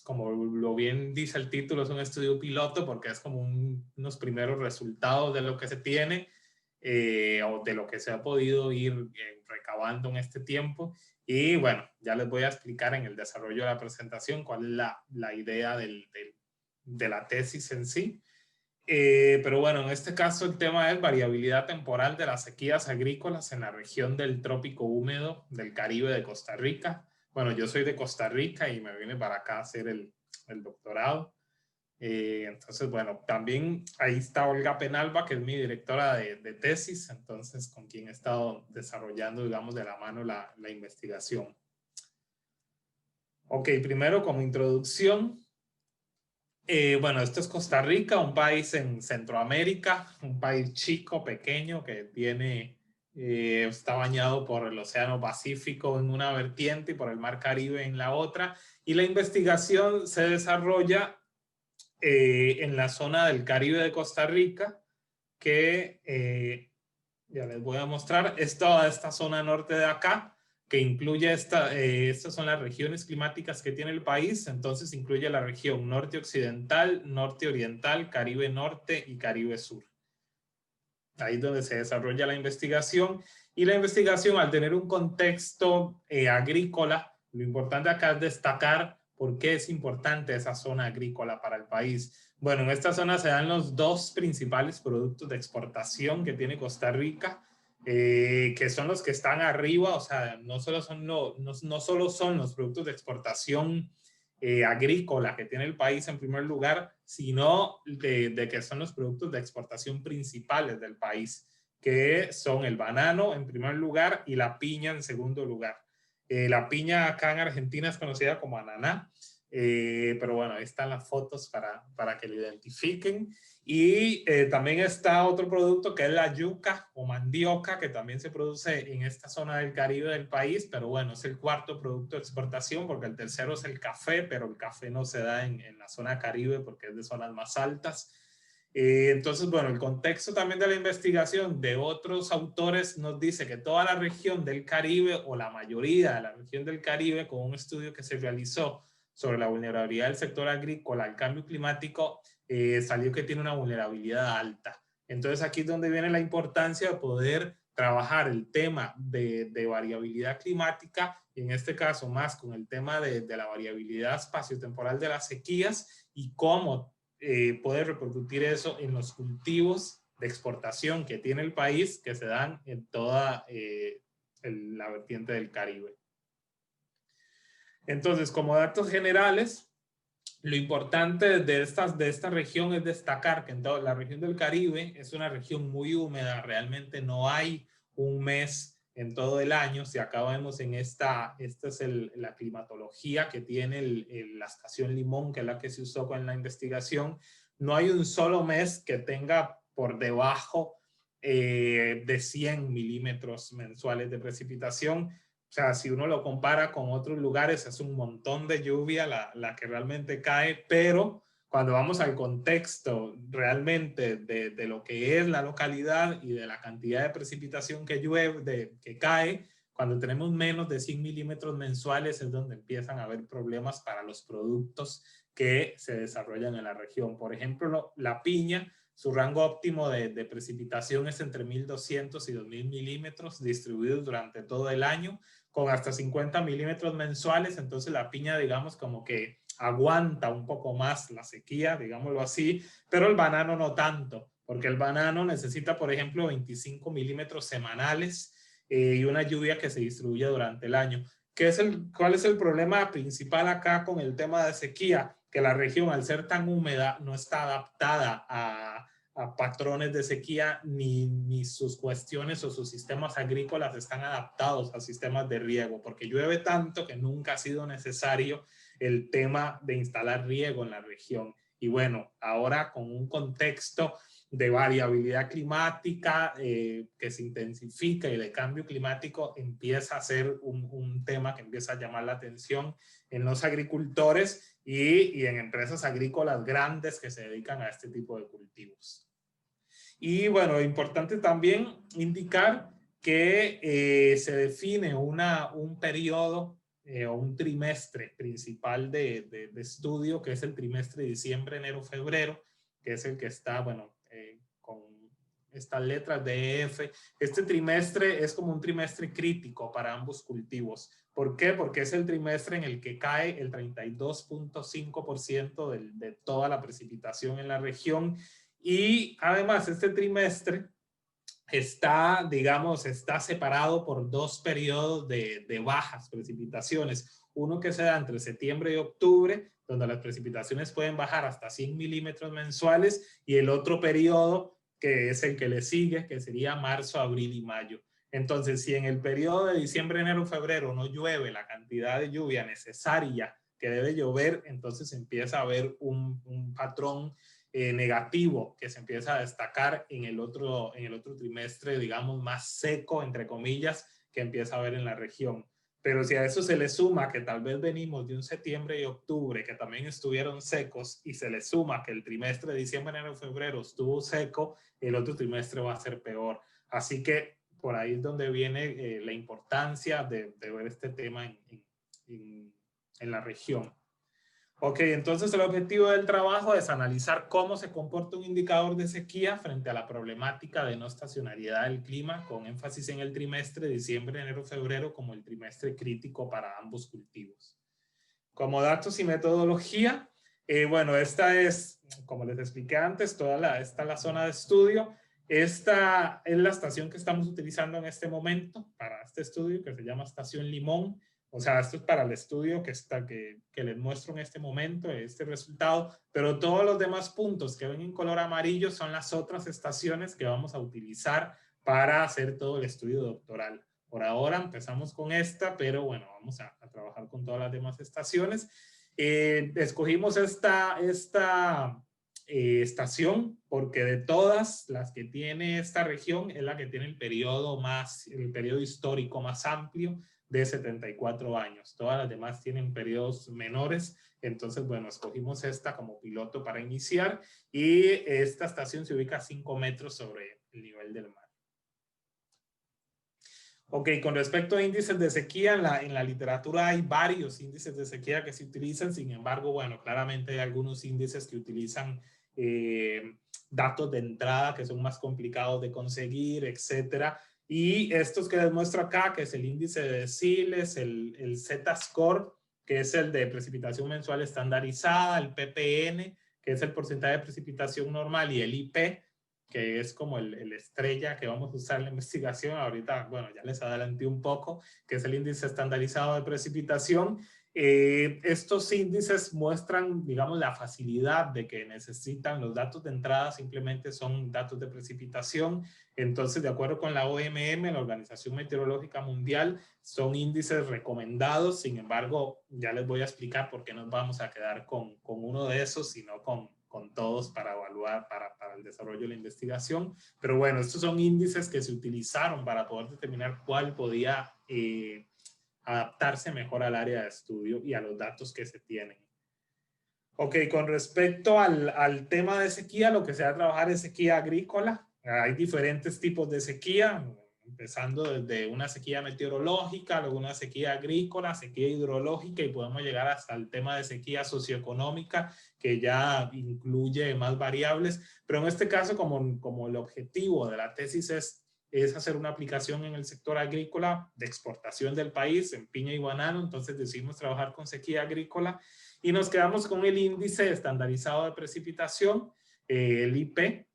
como lo bien dice el título, es un estudio piloto porque es como unos primeros resultados de lo que se tiene o de lo que se ha podido ir recabando en este tiempo. Y bueno, ya les voy a explicar en el desarrollo de la presentación cuál es la idea de la tesis en sí. Pero bueno, en este caso el tema es variabilidad temporal de las sequías agrícolas en la región del trópico húmedo del Caribe de Costa Rica. Bueno, yo soy de Costa Rica y me vine para acá a hacer el doctorado. Entonces, bueno, también ahí está Olga Penalba, que es mi directora de tesis, entonces con quien he estado desarrollando, digamos, de la mano la investigación. Ok, primero como introducción. Bueno, esto es Costa Rica, un país en Centroamérica, un país chico, pequeño, que está bañado por el Océano Pacífico en una vertiente y por el Mar Caribe en la otra. Y la investigación se desarrolla en la zona del Caribe de Costa Rica, que ya les voy a mostrar, es toda esta zona norte de acá, que incluye estas son las regiones climáticas que tiene el país, entonces incluye la región norte occidental, norte oriental, Caribe norte y Caribe sur. Ahí es donde se desarrolla la investigación, y la investigación, al tener un contexto agrícola, lo importante acá es destacar por qué es importante esa zona agrícola para el país. Bueno, en esta zona se dan los dos principales productos de exportación que tiene Costa Rica, que son los que están arriba, o sea, no solo son los productos de exportación agrícola que tiene el país en primer lugar, sino de que son los productos de exportación principales del país, que son el banano en primer lugar y la piña en segundo lugar. La piña acá en Argentina es conocida como ananá, pero bueno, ahí están las fotos para que lo identifiquen. Y también está otro producto que es la yuca o mandioca, que también se produce en esta zona del Caribe del país, pero bueno, es el cuarto producto de exportación, porque el tercero es el café, pero el café no se da en la zona Caribe porque es de zonas más altas. Entonces, bueno, el contexto también de la investigación de otros autores nos dice que toda la región del Caribe, o la mayoría de la región del Caribe, con un estudio que se realizó sobre la vulnerabilidad del sector agrícola al cambio climático, salió que tiene una vulnerabilidad alta. Entonces aquí es donde viene la importancia de poder trabajar el tema de variabilidad climática, y en este caso más con el tema de la variabilidad espaciotemporal de las sequías y cómo poder repercutir eso en los cultivos de exportación que tiene el país, que se dan en toda la vertiente del Caribe. Entonces, como datos generales, lo importante de esta región es destacar que en toda la región del Caribe es una región muy húmeda, realmente no hay un mes en todo el año. Si acá vemos en esta es la climatología que tiene la estación Limón, que es la que se usó con la investigación, no hay un solo mes que tenga por debajo de 100 milímetros mensuales de precipitación. O sea, si uno lo compara con otros lugares, es un montón de lluvia la que realmente cae, pero cuando vamos al contexto realmente de lo que es la localidad y de la cantidad de precipitación que llueve, que cae, cuando tenemos menos de 100 milímetros mensuales es donde empiezan a haber problemas para los productos que se desarrollan en la región. Por ejemplo, la piña, su rango óptimo de precipitación es entre 1.200 y 2.000 milímetros distribuidos durante todo el año, con hasta 50 milímetros mensuales. Entonces la piña, digamos, como que aguanta un poco más la sequía, digámoslo así, pero el banano no tanto, porque el banano necesita, por ejemplo, 25 milímetros semanales y una lluvia que se distribuye durante el año. ¿Cuál es el problema principal acá con el tema de sequía? Que la región, al ser tan húmeda, no está adaptada a patrones de sequía, ni sus cuestiones o sus sistemas agrícolas están adaptados a sistemas de riego, porque llueve tanto que nunca ha sido necesario el tema de instalar riego en la región. Y bueno, ahora con un contexto de variabilidad climática que se intensifica y de cambio climático, empieza a ser un tema que empieza a llamar la atención en los agricultores y en empresas agrícolas grandes que se dedican a este tipo de cultivos. Y bueno, importante también indicar que se define un periodo o un trimestre principal de estudio, que es el trimestre de diciembre, enero, febrero, que es el que está, bueno, con estas letras de EF. Este trimestre es como un trimestre crítico para ambos cultivos. ¿Por qué? Porque es el trimestre en el que cae el 32.5% de toda la precipitación en la región. Y además este trimestre está, digamos, está separado por dos periodos de bajas precipitaciones. Uno que se da entre septiembre y octubre, donde las precipitaciones pueden bajar hasta 100 milímetros mensuales, y el otro periodo que es el que le sigue, que sería marzo, abril y mayo. Entonces, si en el periodo de diciembre, enero, febrero no llueve la cantidad de lluvia necesaria que debe llover, entonces empieza a haber un patrón negativo que se empieza a destacar en el otro trimestre, digamos, más seco, entre comillas, que empieza a haber en la región. Pero si a eso se le suma que tal vez venimos de un septiembre y octubre que también estuvieron secos, y se le suma que el trimestre de diciembre, enero y febrero estuvo seco, el otro trimestre va a ser peor. Así que por ahí es donde viene la importancia de ver este tema en la región. Ok, entonces el objetivo del trabajo es analizar cómo se comporta un indicador de sequía frente a la problemática de no estacionariedad del clima, con énfasis en el trimestre de diciembre, enero, febrero como el trimestre crítico para ambos cultivos. Como datos y metodología, bueno, esta es, como les expliqué antes, esta es la zona de estudio. Esta es la estación que estamos utilizando en este momento para este estudio, que se llama Estación Limón. O sea, esto es para el estudio que les muestro en este momento, este resultado, pero todos los demás puntos que ven en color amarillo son las otras estaciones que vamos a utilizar para hacer todo el estudio doctoral. Por ahora empezamos con esta, pero bueno, vamos a trabajar con todas las demás estaciones. Escogimos esta estación porque de todas las que tiene esta región es la que tiene el periodo histórico más amplio, de 74 años. Todas las demás tienen periodos menores. Entonces, bueno, escogimos esta como piloto para iniciar, y esta estación se ubica a 5 metros sobre el nivel del mar. Ok, con respecto a índices de sequía, en la literatura hay varios índices de sequía que se utilizan. Sin embargo, bueno, claramente hay algunos índices que utilizan datos de entrada que son más complicados de conseguir, etcétera. Y estos que les muestro acá, que es el índice de deciles, el Z-score, que es el de precipitación mensual estandarizada, el ppn, que es el porcentaje de precipitación normal, y el IP, que es como el estrella que vamos a usar en la investigación. Ahorita, bueno, ya les adelanté un poco, que es el índice estandarizado de precipitación. Estos índices muestran, digamos, la facilidad de que necesitan los datos de entrada, simplemente son datos de precipitación. Entonces, de acuerdo con la OMM, la Organización Meteorológica Mundial, son índices recomendados. Sin embargo, ya les voy a explicar por qué nos vamos a quedar con uno de esos, sino con todos para evaluar, para el desarrollo de la investigación. Pero bueno, estos son índices que se utilizaron para poder determinar cuál podía adaptarse mejor al área de estudio y a los datos que se tienen. Ok, con respecto al tema de sequía, lo que se va a trabajar es sequía agrícola. Hay diferentes tipos de sequía, empezando desde una sequía meteorológica, luego una sequía agrícola, sequía hidrológica, y podemos llegar hasta el tema de sequía socioeconómica, que ya incluye más variables. Pero en este caso, como el objetivo de la tesis es hacer una aplicación en el sector agrícola de exportación del país, en piña y banano, entonces decidimos trabajar con sequía agrícola y nos quedamos con el índice estandarizado de precipitación, el IP,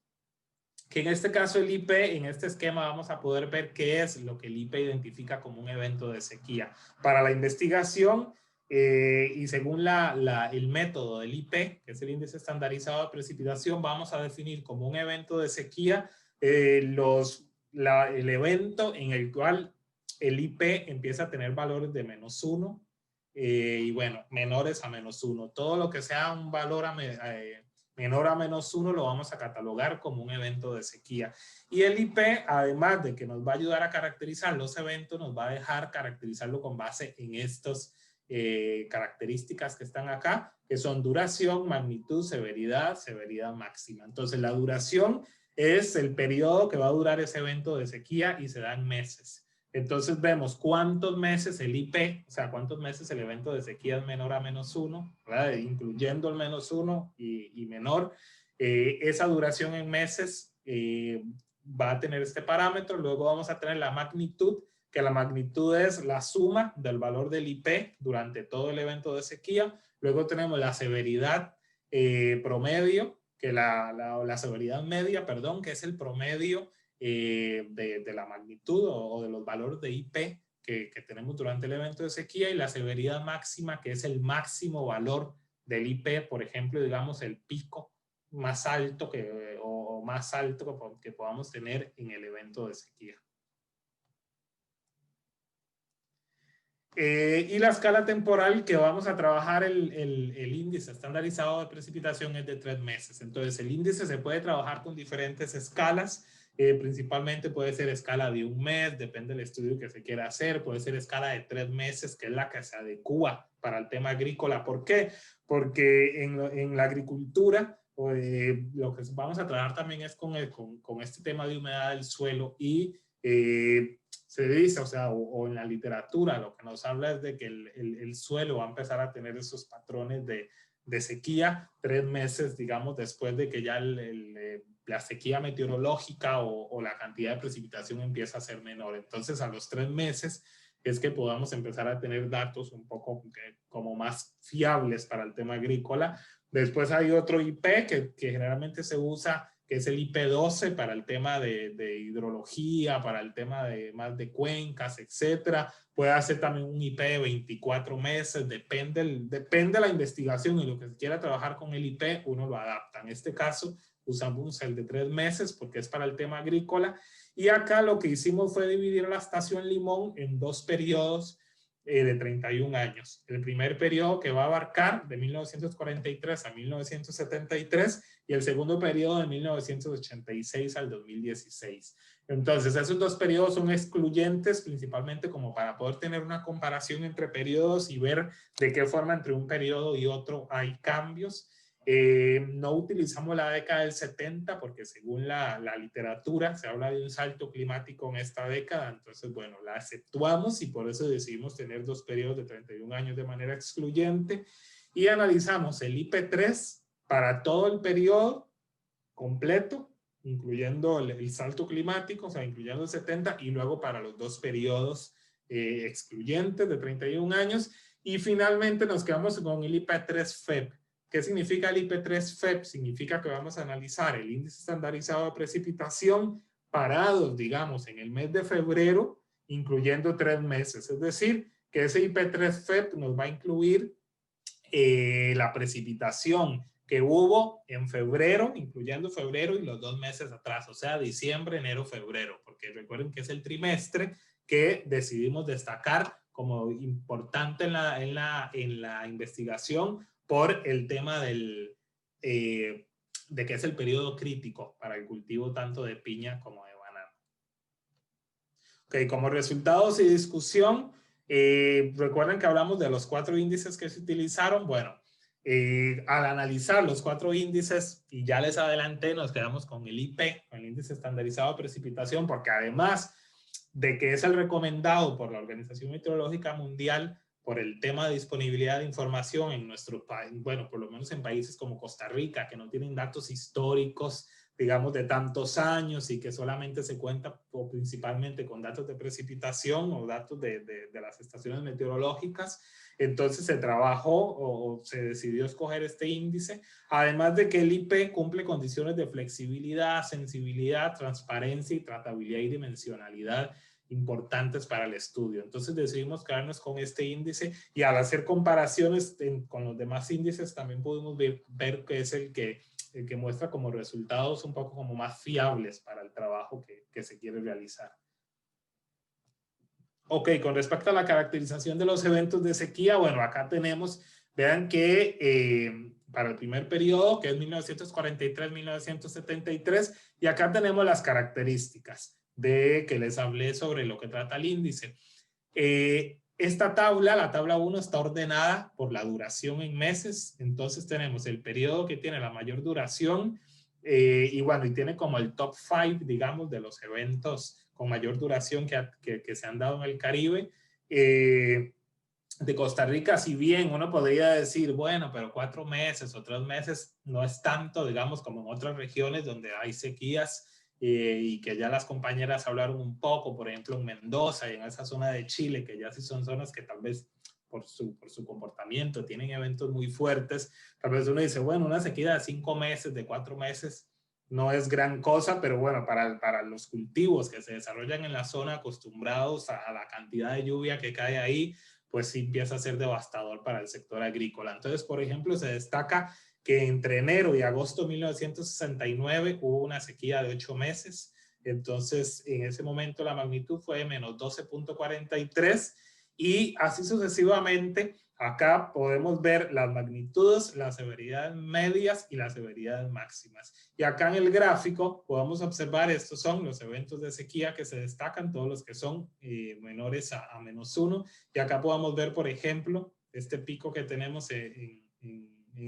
que en este caso el IP, en este esquema vamos a poder ver qué es lo que el IP identifica como un evento de sequía. Para la investigación, y según el método del IP, que es el índice estandarizado de precipitación, vamos a definir como un evento de sequía el evento en el cual el IP empieza a tener valores de -1 y bueno, menores a -1. Todo lo que sea un valor menor a -1 lo vamos a catalogar como un evento de sequía. Y el IP, además de que nos va a ayudar a caracterizar los eventos, nos va a dejar caracterizarlo con base en estas características que están acá, que son duración, magnitud, severidad, severidad máxima. Entonces la duración es el periodo que va a durar ese evento de sequía y se da en meses. Entonces vemos cuántos meses el IP, o sea, cuántos meses el evento de sequía es menor a -1, ¿verdad? Incluyendo el -1 y menor. Esa duración en meses va a tener este parámetro. Luego vamos a tener la magnitud, que la magnitud es la suma del valor del IP durante todo el evento de sequía. Luego tenemos la severidad promedio, que la severidad media, perdón, que es el promedio de la magnitud o de los valores de IP que tenemos durante el evento de sequía, y la severidad máxima, que es el máximo valor del IP, por ejemplo, digamos el pico más alto o más alto que podamos tener en el evento de sequía. Y la escala temporal que vamos a trabajar, el índice estandarizado de precipitación es de 3 meses. Entonces el índice se puede trabajar con diferentes escalas. Principalmente puede ser escala de 1 mes, depende del estudio que se quiera hacer. Puede ser escala de 3 meses, que es la que se adecua para el tema agrícola. ¿Por qué? Porque en la agricultura lo que vamos a trabajar también es con este tema de humedad del suelo, y se dice, o sea, o en la literatura lo que nos habla es de que el suelo va a empezar a tener esos patrones de sequía 3 meses, digamos, después de que ya la sequía meteorológica o la cantidad de precipitación empieza a ser menor. Entonces, a los 3 meses es que podamos empezar a tener datos un poco como más fiables para el tema agrícola. Después hay otro IP que generalmente se usa, que es el IP12 para el tema de hidrología, para el tema más de cuencas, etcétera. Puede ser también un IP de 24 meses, depende de la investigación y lo que se quiera trabajar con el IP, uno lo adapta. En este caso, usamos el de 3 meses porque es para el tema agrícola. Y acá lo que hicimos fue dividir la estación Limón en 2 periodos de 31 años. El primer periodo, que va a abarcar de 1943 a 1973, y el segundo periodo de 1986 al 2016. Entonces, esos 2 periodos son excluyentes, principalmente como para poder tener una comparación entre periodos y ver de qué forma entre un periodo y otro hay cambios. No utilizamos la década del 70 porque según la literatura se habla de un salto climático en esta década. Entonces, bueno, la aceptuamos y por eso decidimos tener 2 periodos de 31 años de manera excluyente, y analizamos el IP3 para todo el periodo completo, incluyendo el salto climático, o sea, incluyendo el 70, y luego para los 2 periodos excluyentes de 31 años. Y finalmente nos quedamos con el IP3 FEP. ¿Qué significa el IP3 FEP? Significa que vamos a analizar el índice estandarizado de precipitación parados, digamos, en el mes de febrero, incluyendo 3 meses. Es decir, que ese IP3 FEP nos va a incluir la precipitación que hubo en febrero, incluyendo febrero y los 2 meses atrás, o sea, diciembre, enero, febrero, porque recuerden que es el trimestre que decidimos destacar como importante en la investigación por el tema de que es el periodo crítico para el cultivo tanto de piña como de banano. Ok, como resultados y discusión, recuerden que hablamos de los 4 índices que se utilizaron. Bueno, al analizar los 4 índices, y ya les adelanté, nos quedamos con el IP, con el índice estandarizado de precipitación, porque además de que es el recomendado por la Organización Meteorológica Mundial por el tema de disponibilidad de información en nuestro país, bueno, por lo menos en países como Costa Rica, que no tienen datos históricos, digamos, de tantos años y que solamente se cuenta o principalmente con datos de precipitación o datos de las estaciones meteorológicas. Entonces se trabajó o se decidió escoger este índice, además de que el IP cumple condiciones de flexibilidad, sensibilidad, transparencia y tratabilidad y dimensionalidad importantes para el estudio. Entonces decidimos quedarnos con este índice, y al hacer comparaciones con los demás índices también pudimos ver que es el que muestra como resultados un poco como más fiables para el trabajo que se quiere realizar. Ok, con respecto a la caracterización de los eventos de sequía, bueno, acá tenemos, vean que para el primer periodo, que es 1943-1973, y acá tenemos las características de que les hablé sobre lo que trata el índice. Esta tabla, la tabla 1, está ordenada por la duración en meses. Entonces tenemos el periodo que tiene la mayor duración y bueno, y tiene como el top 5, digamos, de los eventos con mayor duración que se han dado en el Caribe. De Costa Rica, si bien uno podría decir, bueno, pero 4 meses o 3 meses no es tanto, digamos, como en otras regiones donde hay sequías y que ya las compañeras hablaron un poco, por ejemplo, en Mendoza y en esa zona de Chile, que ya sí son zonas que tal vez por su comportamiento tienen eventos muy fuertes. Tal vez uno dice, bueno, una sequía de 5 meses, de 4 meses, no es gran cosa, pero bueno, para los cultivos que se desarrollan en la zona acostumbrados a la cantidad de lluvia que cae ahí, pues sí empieza a ser devastador para el sector agrícola. Entonces, por ejemplo, se destaca que entre enero y agosto de 1969 hubo una sequía de 8 meses. Entonces, en ese momento la magnitud fue de menos 12.43 y así sucesivamente. Acá podemos ver las magnitudes, las severidades medias y las severidades máximas. Y acá en el gráfico podemos observar, estos son los eventos de sequía que se destacan, todos los que son menores a -1. Y acá podemos ver, por ejemplo, este pico que tenemos en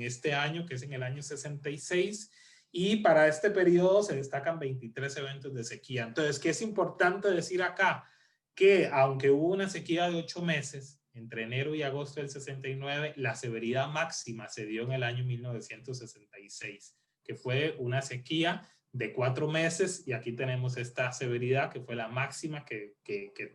este año, que es en el año 66. Y para este periodo se destacan 23 eventos de sequía. Entonces, ¿qué es importante decir acá? Que aunque hubo una sequía de 8 meses, entre enero y agosto del 69, la severidad máxima se dio en el año 1966, que fue una sequía de 4 meses, y aquí tenemos esta severidad que fue la máxima que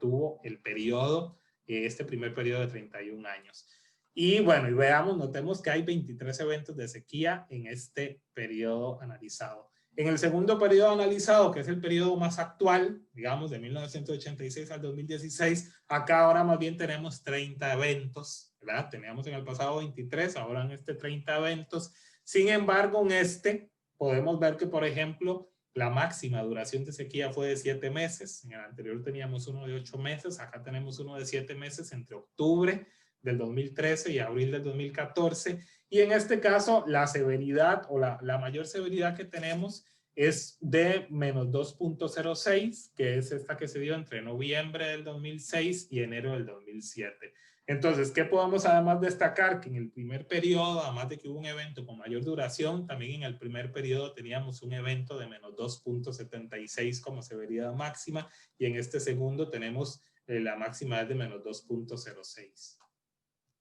tuvo el periodo, este primer periodo de 31 años. Y bueno, y veamos, notemos que hay 23 eventos de sequía en este periodo analizado. En el segundo periodo analizado, que es el periodo más actual, digamos de 1986 al 2016, acá ahora más bien tenemos 30 eventos, ¿verdad? Teníamos en el pasado 23, ahora en este 30 eventos. Sin embargo, en este podemos ver que, por ejemplo, la máxima duración de sequía fue de 7 meses. En el anterior teníamos uno de 8 meses, acá tenemos uno de 7 meses entre octubre del 2013 y abril del 2014. Y en este caso, la severidad o la mayor severidad que tenemos es de menos 2.06, que es esta que se dio entre noviembre del 2006 y enero del 2007. Entonces, ¿qué podemos además destacar? Que en el primer periodo, además de que hubo un evento con mayor duración, también en el primer periodo teníamos un evento de menos 2.76 como severidad máxima, y en este segundo tenemos la máxima es de menos 2.06.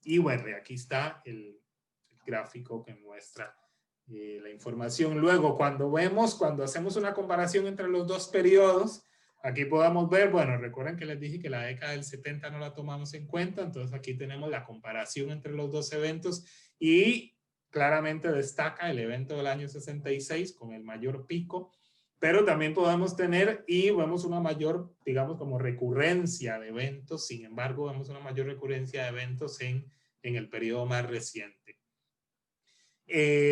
Y bueno, aquí está el gráfico que muestra la información. Luego, cuando hacemos una comparación entre los dos periodos, aquí podamos ver, bueno, recuerden que les dije que la década del 70 no la tomamos en cuenta, entonces aquí tenemos la comparación entre los dos eventos y claramente destaca el evento del año 66 con el mayor pico, pero también podemos tener y vemos una mayor, digamos, como recurrencia de eventos. Sin embargo, vemos una mayor recurrencia de eventos en el periodo más reciente.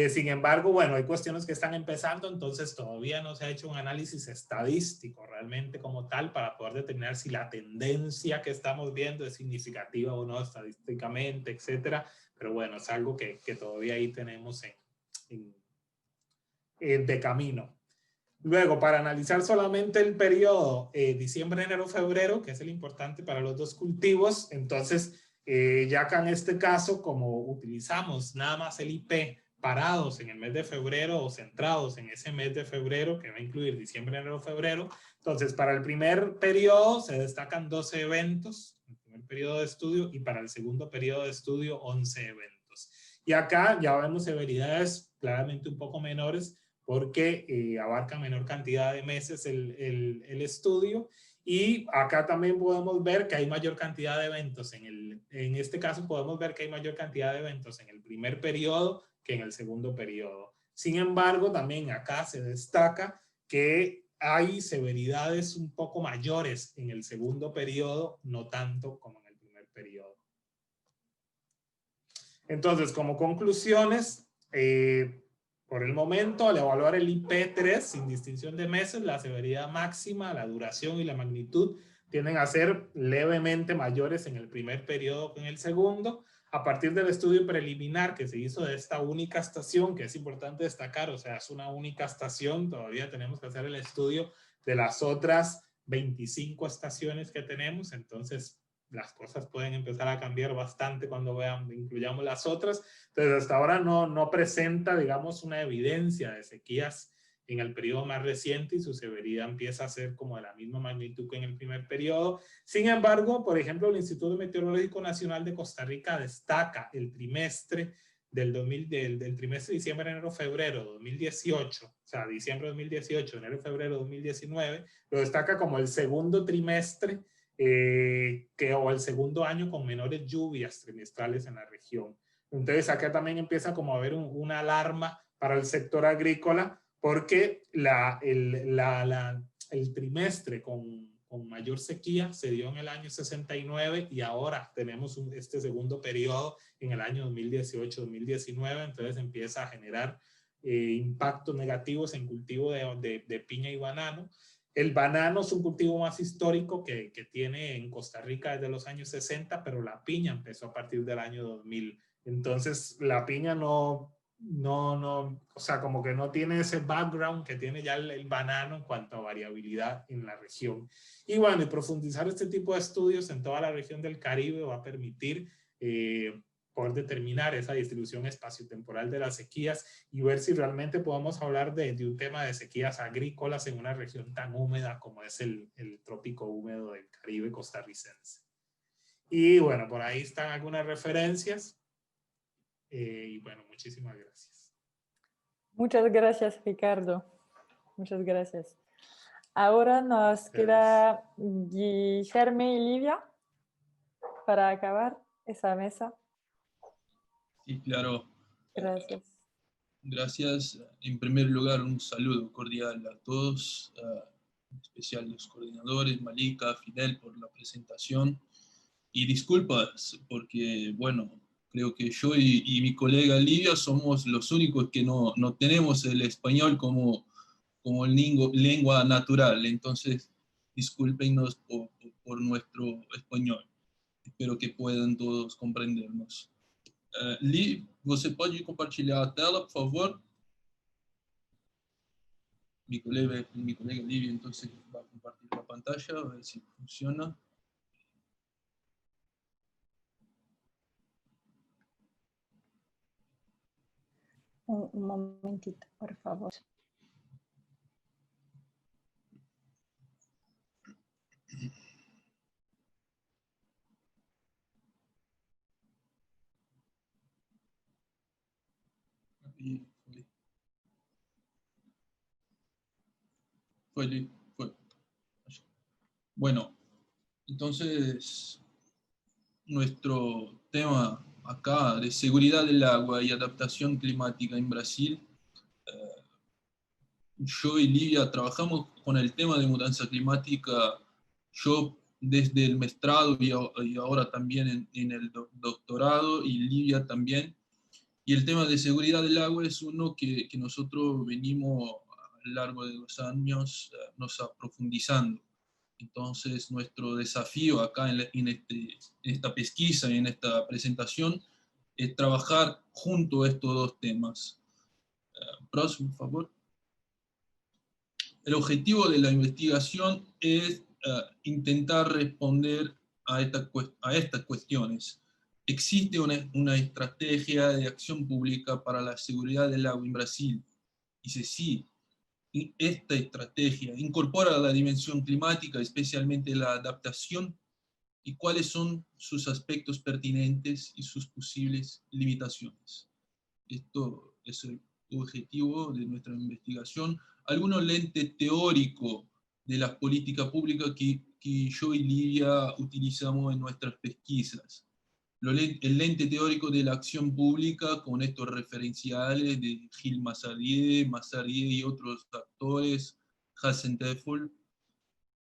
Sin embargo, bueno, hay cuestiones que están empezando, entonces todavía no se ha hecho un análisis estadístico realmente como tal para poder determinar si la tendencia que estamos viendo es significativa o no estadísticamente, etcétera. Pero bueno, es algo que todavía ahí tenemos de camino. Luego, para analizar solamente el periodo diciembre, enero, febrero, que es el importante para los dos cultivos, entonces ya acá en este caso, como utilizamos nada más el IP parados en el mes de febrero o centrados en ese mes de febrero, que va a incluir diciembre, enero, febrero, entonces para el primer periodo se destacan 12 eventos, el primer periodo de estudio, y para el segundo periodo de estudio 11 eventos. Y acá ya vemos severidades claramente un poco menores, porque abarca menor cantidad de meses el estudio, y acá también podemos ver que hay mayor cantidad de eventos en este caso podemos ver que hay mayor cantidad de eventos en el primer periodo que en el segundo periodo. Sin embargo, también acá se destaca que hay severidades un poco mayores en el segundo periodo, no tanto como en el primer periodo. Entonces, como conclusiones, por el momento, al evaluar el IP3 sin distinción de meses, la severidad máxima, la duración y la magnitud tienden a ser levemente mayores en el primer periodo que en el segundo. a partir del estudio preliminar que se hizo de esta única estación, que es importante destacar, o sea, es una única estación, todavía tenemos que hacer el estudio de las otras 25 estaciones que tenemos, entonces las cosas pueden empezar a cambiar bastante cuando incluyamos las otras. Entonces, hasta ahora no presenta, digamos, una evidencia de sequías en el periodo más reciente y su severidad empieza a ser como de la misma magnitud que en el primer periodo. Sin embargo, por ejemplo, el Instituto Meteorológico Nacional de Costa Rica destaca el trimestre del trimestre diciembre, enero, febrero 2018, o sea, diciembre de 2018, enero, febrero 2019, lo destaca como el segundo trimestre o el segundo año con menores lluvias trimestrales en la región. Entonces acá también empieza como a haber una alarma para el sector agrícola, porque el trimestre con mayor sequía se dio en el año 69 y ahora tenemos este segundo periodo en el año 2018-2019, entonces empieza a generar impactos negativos en cultivo de piña y banano. El banano es un cultivo más histórico que tiene en Costa Rica desde los años 60, pero la piña empezó a partir del año 2000. Entonces la piña o sea, como que no tiene ese background que tiene ya el banano en cuanto a variabilidad en la región. Y bueno, y profundizar este tipo de estudios en toda la región del Caribe va a permitir poder determinar esa distribución espaciotemporal de las sequías y ver si realmente podemos hablar de un tema de sequías agrícolas en una región tan húmeda como es el trópico húmedo del Caribe costarricense. Y bueno, por ahí están algunas referencias. Y bueno, muchísimas gracias. Muchas gracias, Ricardo. Muchas gracias. Ahora nos queda Guillermo y Livia para acabar esa mesa. Sí, claro. Gracias. Gracias. En primer lugar, un saludo cordial a todos, en especial los coordinadores, Malika, Fidel, por la presentación. Y disculpas, porque, bueno, creo que yo y mi colega Livia somos los únicos que no tenemos el español como lengua natural. Entonces, discúlpenos por nuestro español. Espero que puedan todos comprendernos. Li, você pode compartilhar a tela, por favor? Mi colega Livia, entonces, va a compartir la pantalla, a ver si funciona. Un momentito, por favor. Fue. Bueno, entonces, nuestro tema acá de seguridad del agua y adaptación climática en Brasil, yo y Livia trabajamos con el tema de mudanza climática, yo desde el maestrado y ahora también en el doctorado, y Livia también. Y el tema de seguridad del agua es uno que nosotros venimos a lo largo de los años nos profundizando. Entonces, nuestro desafío acá en esta pesquisa y en esta presentación es trabajar junto a estos dos temas. Próximo, por favor. El objetivo de la investigación es intentar responder a estas cuestiones. ¿Existe una estrategia de acción pública para la seguridad del agua en Brasil? Y si sí, esta estrategia incorpora la dimensión climática, especialmente la adaptación, y cuáles son sus aspectos pertinentes y sus posibles limitaciones. Esto es el objetivo de nuestra investigación. Algunos lentes teóricos de las políticas públicas que yo y Livia utilizamos en nuestras pesquisas. El lente teórico de la acción pública con estos referenciales de Gil Mazarié y otros actores, Hassentefel.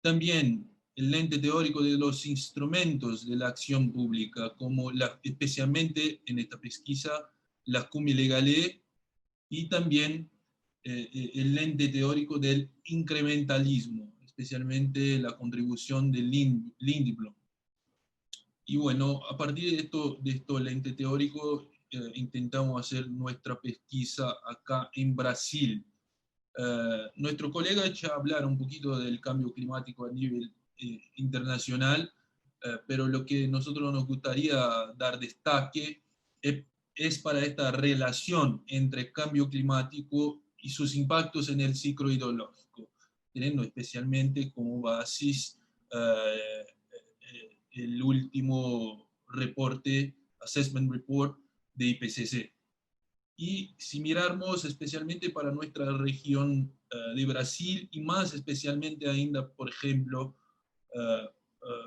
También el lente teórico de los instrumentos de la acción pública, como especialmente en esta pesquisa, la Cum Legale, y también el lente teórico del incrementalismo, especialmente la contribución de Lindblom. Y bueno, a partir de esto lente teórico, intentamos hacer nuestra pesquisa acá en Brasil. Nuestro colega echa a hablar un poquito del cambio climático a nivel internacional, pero lo que nosotros nos gustaría dar destaque es para esta relación entre cambio climático y sus impactos en el ciclo hidrológico, teniendo especialmente como basis el último reporte, Assessment Report de IPCC. Y si miramos especialmente para nuestra región de Brasil, y más especialmente ainda, por ejemplo,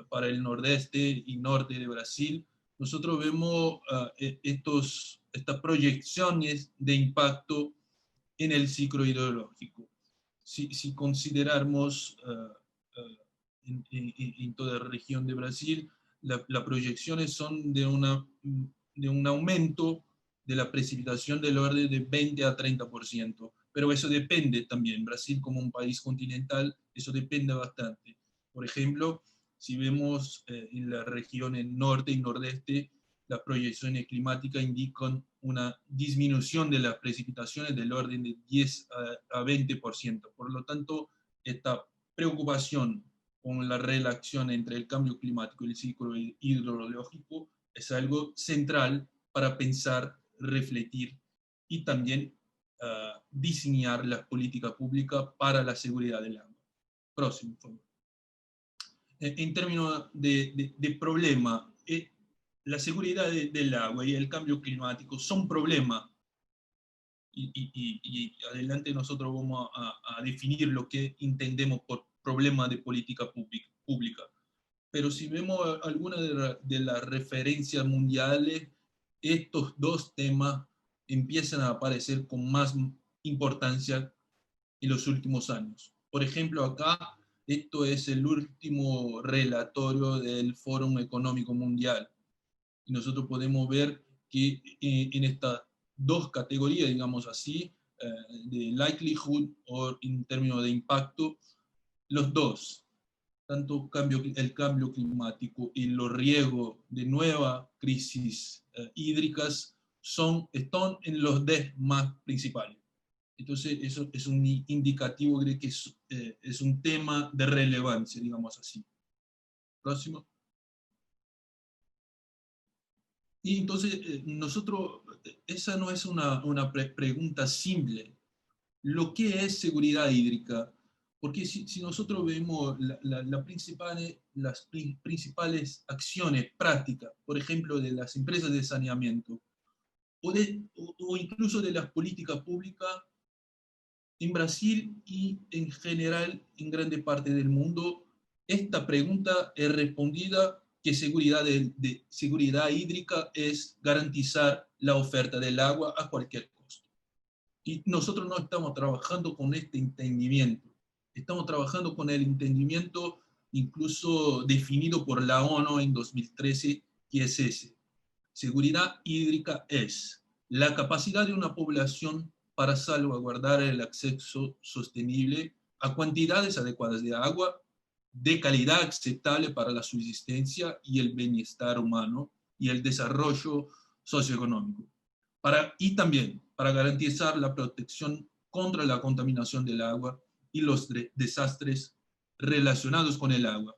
para el nordeste y norte de Brasil, nosotros vemos estas proyecciones de impacto en el ciclo hidrológico. Si consideramos en toda la región de Brasil, las proyecciones son de un aumento de la precipitación del orden de 20 a 30%, pero eso depende también. Brasil como un país continental, eso depende bastante. Por ejemplo, si vemos en la región norte y nordeste, las proyecciones climáticas indican una disminución de las precipitaciones del orden de 10 a 20%. Por lo tanto, esta preocupación con la relación entre el cambio climático y el ciclo hidrológico es algo central para pensar, refletir y también diseñar las políticas públicas para la seguridad del agua. Próximo, por favor. En términos de problema, la seguridad del agua y el cambio climático son problemas, y adelante nosotros vamos a definir lo que entendemos por problema de política pública. Pero si vemos algunas de las referencias mundiales, estos dos temas empiezan a aparecer con más importancia en los últimos años. Por ejemplo, acá, esto es el último relatorio del Foro Económico Mundial. Y nosotros podemos ver que en estas dos categorías, digamos así, de likelihood o en términos de impacto, los dos, tanto el cambio climático y los riesgos de nuevas crisis hídricas, están en los 10 más principales. Entonces, eso es un indicativo de que es un tema de relevancia, digamos así. Próximo. Y entonces, nosotros, esa no es una pregunta simple. ¿Lo que es seguridad hídrica? Porque si nosotros vemos las principales acciones prácticas, por ejemplo, de las empresas de saneamiento, o incluso de las políticas públicas, en Brasil y en general en grande parte del mundo, esta pregunta es respondida que seguridad hídrica es garantizar la oferta del agua a cualquier costo. Y nosotros no estamos trabajando con este entendimiento, estamos trabajando con el entendimiento incluso definido por la ONU en 2013, que es ese. Seguridad hídrica es la capacidad de una población para salvaguardar el acceso sostenible a cantidades adecuadas de agua, de calidad aceptable para la subsistencia y el bienestar humano y el desarrollo socioeconómico. Y también para garantizar la protección contra la contaminación del agua y los desastres relacionados con el agua,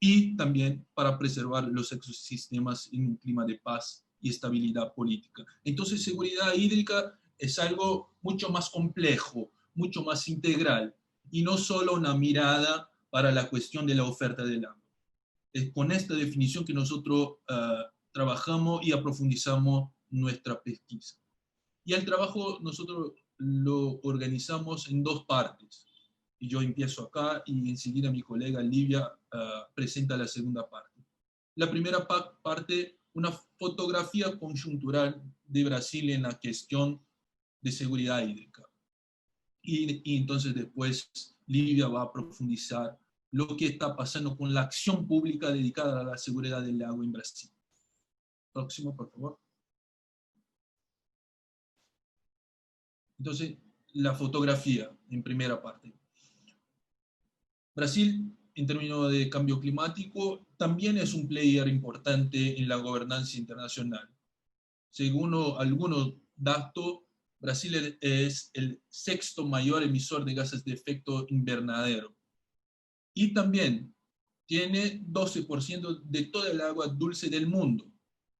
y también para preservar los ecosistemas en un clima de paz y estabilidad política. Entonces, seguridad hídrica es algo mucho más complejo, mucho más integral, y no solo una mirada para la cuestión de la oferta del agua. Es con esta definición que nosotros trabajamos y aprofundizamos nuestra pesquisa. Y el trabajo nosotros lo organizamos en dos partes. Y yo empiezo acá y enseguida mi colega Livia presenta la segunda parte. La primera parte, una fotografía conjuntural de Brasil en la cuestión de seguridad hídrica. Y entonces después Livia va a profundizar lo que está pasando con la acción pública dedicada a la seguridad del agua en Brasil. Próximo, por favor. Entonces, la fotografía en primera parte. Brasil en términos de cambio climático, también es un player importante en la gobernanza internacional. Según algunos datos, Brasil es el sexto mayor emisor de gases de efecto invernadero. Y también tiene 12% de toda el agua dulce del mundo.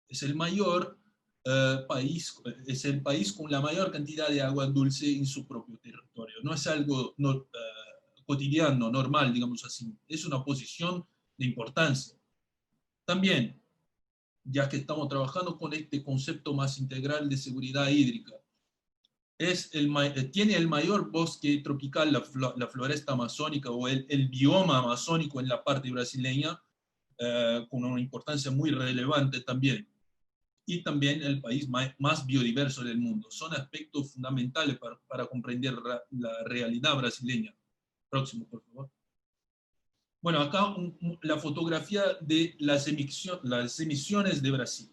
Es el mayor es el país con la mayor cantidad de agua dulce en su propio territorio. No es algo cotidiano, normal, digamos así. Es una posición de importancia. También, ya que estamos trabajando con este concepto más integral de seguridad hídrica, tiene el mayor bosque tropical, la floresta amazónica o el bioma amazónico en la parte brasileña, con una importancia muy relevante también. Y también el país más biodiverso del mundo. Son aspectos fundamentales para comprender la realidad brasileña. Próximo, por favor. Bueno, acá la fotografía de las emisiones de Brasil.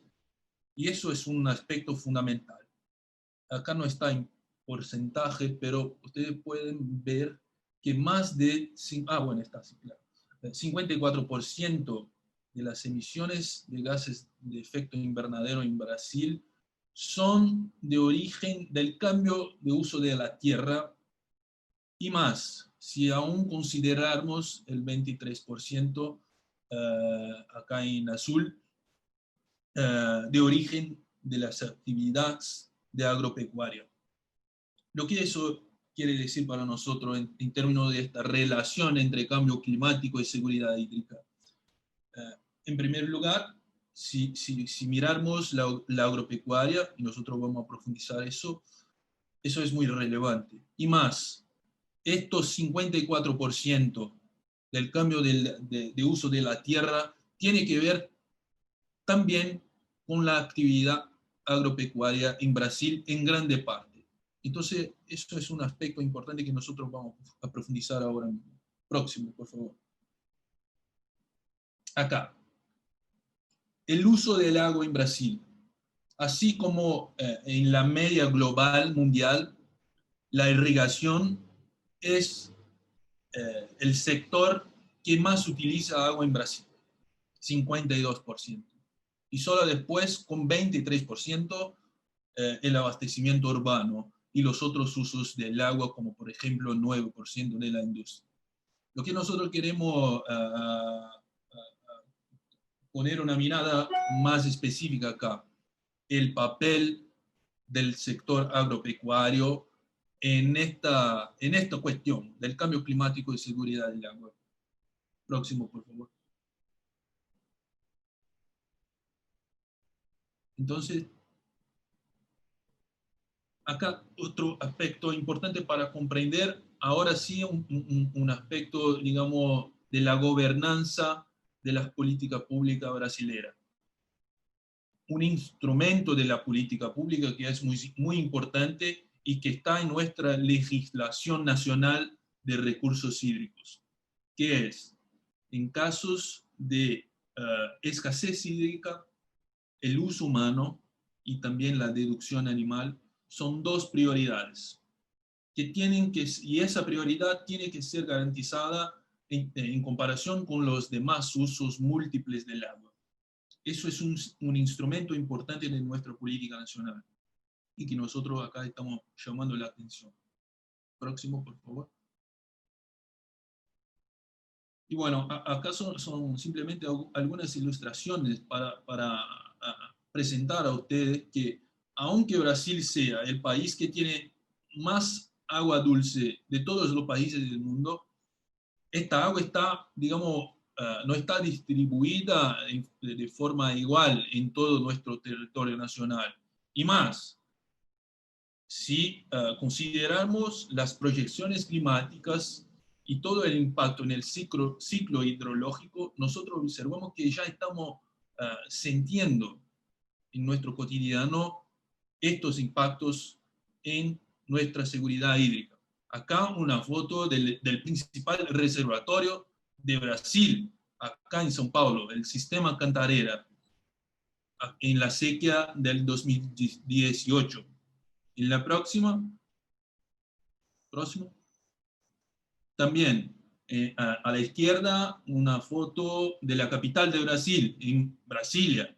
Y eso es un aspecto fundamental. Acá no está en porcentaje, pero ustedes pueden ver que más de... bueno, está así, claro. 54% de las emisiones de gases de efecto invernadero en Brasil son de origen del cambio de uso de la tierra y más, si aún consideramos el 23% acá en azul, de origen de las actividades de agropecuaria. Lo que eso quiere decir para nosotros en términos de esta relación entre cambio climático y seguridad hídrica. En primer lugar, si miramos la agropecuaria, y nosotros vamos a profundizar eso es muy relevante. Y más, estos 54% del cambio de uso de la tierra tiene que ver también con la actividad agropecuaria en Brasil en grande parte. Entonces, eso es un aspecto importante que nosotros vamos a profundizar ahora mismo. Próximo, por favor. Acá. El uso del agua en Brasil. Así como en la media global mundial, la irrigación es el sector que más utiliza agua en Brasil, 52%. Y solo después, con 23%, el abastecimiento urbano y los otros usos del agua, como por ejemplo 9% de la industria. Lo que nosotros queremos poner una mirada más específica acá, el papel del sector agropecuario en esta cuestión del cambio climático y seguridad del agua. Próximo, por favor. Entonces, acá otro aspecto importante para comprender, ahora sí un aspecto, digamos, de la gobernanza de las políticas públicas brasileras. Un instrumento de la política pública que es muy importante y que está en nuestra legislación nacional de recursos hídricos, que es, en casos de escasez hídrica, el uso humano y también la deducción animal son dos prioridades y esa prioridad tiene que ser garantizada en comparación con los demás usos múltiples del agua. Eso es un instrumento importante de nuestra política nacional y que nosotros acá estamos llamando la atención. Próximo, por favor. Y bueno, acá son simplemente algunas ilustraciones para presentar a ustedes que aunque Brasil sea el país que tiene más agua dulce de todos los países del mundo, esta agua está, digamos, no está distribuida de forma igual en todo nuestro territorio nacional. Y más, si consideramos las proyecciones climáticas y todo el impacto en el ciclo hidrológico, nosotros observamos que ya estamos sintiendo en nuestro cotidiano estos impactos en nuestra seguridad hídrica. Acá una foto del principal reservatorio de Brasil, acá en São Paulo, el sistema Cantareira, en la sequía del 2018. En la próxima, también A la izquierda, una foto de la capital de Brasil, en Brasilia.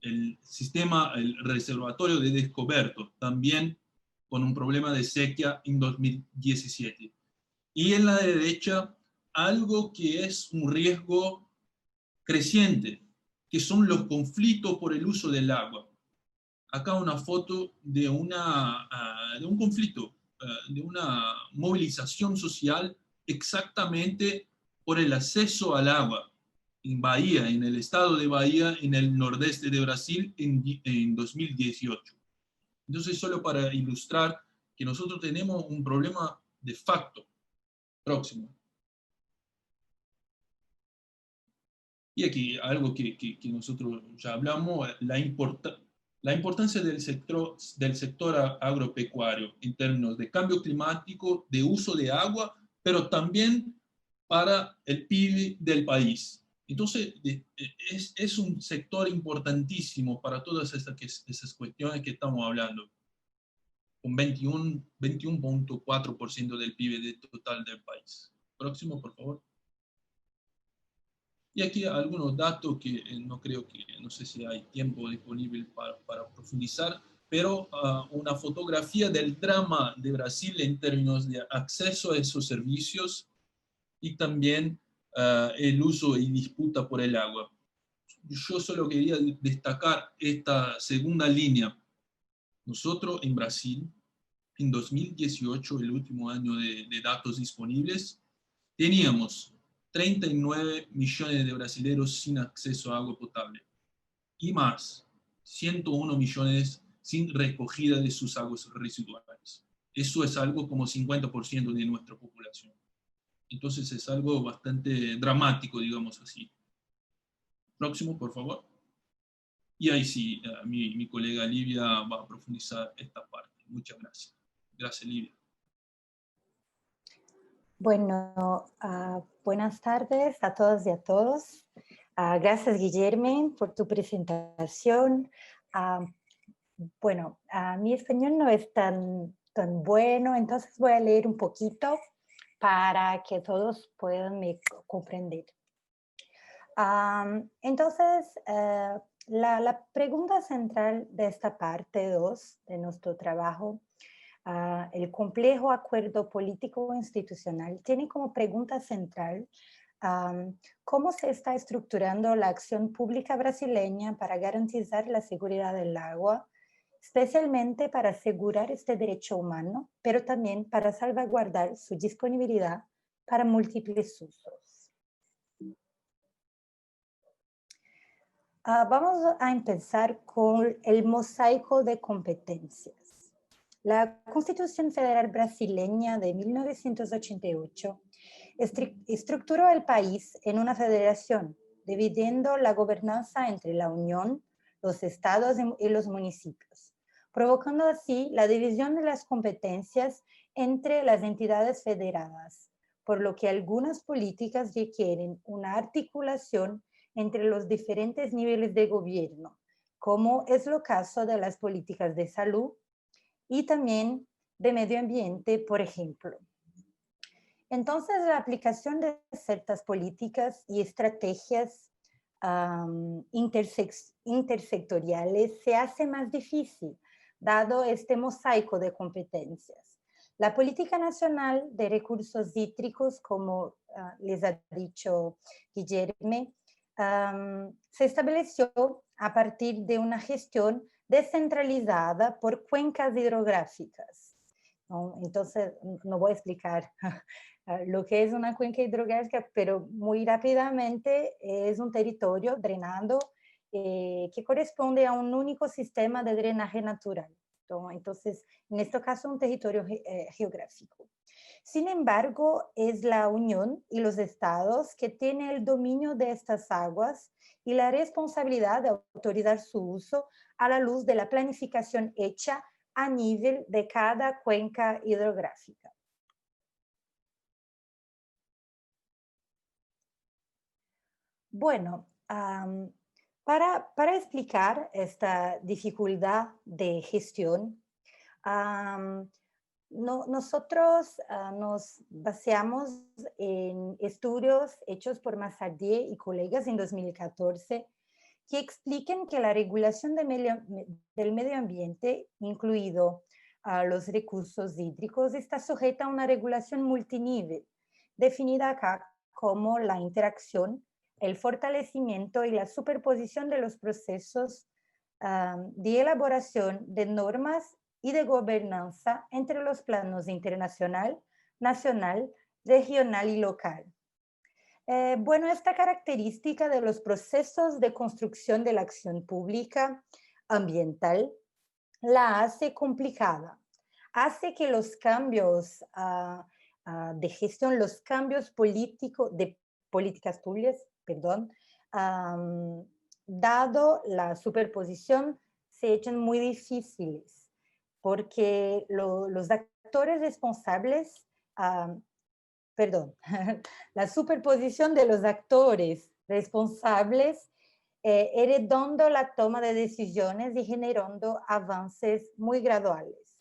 El reservatorio de Descoberto, también con un problema de sequía en 2017. Y en la derecha, algo que es un riesgo creciente, que son los conflictos por el uso del agua. Acá una foto de un conflicto, de una movilización social exactamente por el acceso al agua en Bahía, en el estado de Bahía, en el nordeste de Brasil, en 2018. Entonces, solo para ilustrar que nosotros tenemos un problema de facto. Próximo. Y aquí algo que nosotros ya hablamos, la importancia del sector agropecuario en términos de cambio climático, de uso de agua, pero también para el PIB del país. Entonces, es un sector importantísimo para todas esas cuestiones que estamos hablando, con 21.4% del PIB total del país. Próximo, por favor. Y aquí algunos datos que no sé si hay tiempo disponible para profundizar, pero una fotografía del drama de Brasil en términos de acceso a esos servicios y también el uso y disputa por el agua. Yo solo quería destacar esta segunda línea. Nosotros en Brasil, en 2018, el último año de datos disponibles, teníamos 39 millones de brasileños sin acceso a agua potable y más, 101 millones sin recogida de sus aguas residuales. Eso es algo como 50% de nuestra población. Entonces es algo bastante dramático, digamos así. Próximo, por favor. Y ahí sí, mi colega Livia va a profundizar esta parte. Muchas gracias. Gracias, Livia. Bueno, buenas tardes a todas y a todos. Gracias, Guillermo, por tu presentación. Bueno, mi español no es tan bueno, entonces voy a leer un poquito para que todos puedan me comprender. Entonces, la pregunta central de esta parte 2 de nuestro trabajo, el complejo acuerdo político institucional, tiene como pregunta central cómo se está estructurando la acción pública brasileña para garantizar la seguridad del agua, especialmente para asegurar este derecho humano, pero también para salvaguardar su disponibilidad para múltiples usos. Vamos a empezar con el mosaico de competencias. La Constitución Federal Brasileña de 1988 estructuró el país en una federación, dividiendo la gobernanza entre la Unión, los estados y los municipios, provocando así la división de las competencias entre las entidades federadas, por lo que algunas políticas requieren una articulación entre los diferentes niveles de gobierno, como es el caso de las políticas de salud y también de medio ambiente, por ejemplo. Entonces, la aplicación de ciertas políticas y estrategias intersectoriales se hace más difícil, dado este mosaico de competencias. La política nacional de recursos hídricos, como les ha dicho Guillermo, se estableció a partir de una gestión descentralizada por cuencas hidrográficas, ¿no? Entonces, no voy a explicar lo que es una cuenca hidrográfica, pero muy rápidamente es un territorio drenado que corresponde a un único sistema de drenaje natural, ¿no? Entonces, en este caso, un territorio geográfico. Sin embargo, es la Unión y los estados que tienen el dominio de estas aguas y la responsabilidad de autorizar su uso a la luz de la planificación hecha a nivel de cada cuenca hidrográfica. Bueno, para explicar esta dificultad de gestión, nosotros nos baseamos en estudios hechos por Massardier y colegas en 2014 que expliquen que la regulación del medio ambiente, incluido los recursos hídricos, está sujeta a una regulación multinivel, definida acá como la interacción, el fortalecimiento y la superposición de los procesos de elaboración de normas y de gobernanza entre los planos internacional, nacional, regional y local. Bueno, esta característica de los procesos de construcción de la acción pública ambiental la hace complicada, hace que los cambios de gestión, los cambios de políticas públicas, perdón, dado la superposición, se echen muy difíciles, porque los actores responsables, la superposición de los actores responsables heredando la toma de decisiones y generando avances muy graduales.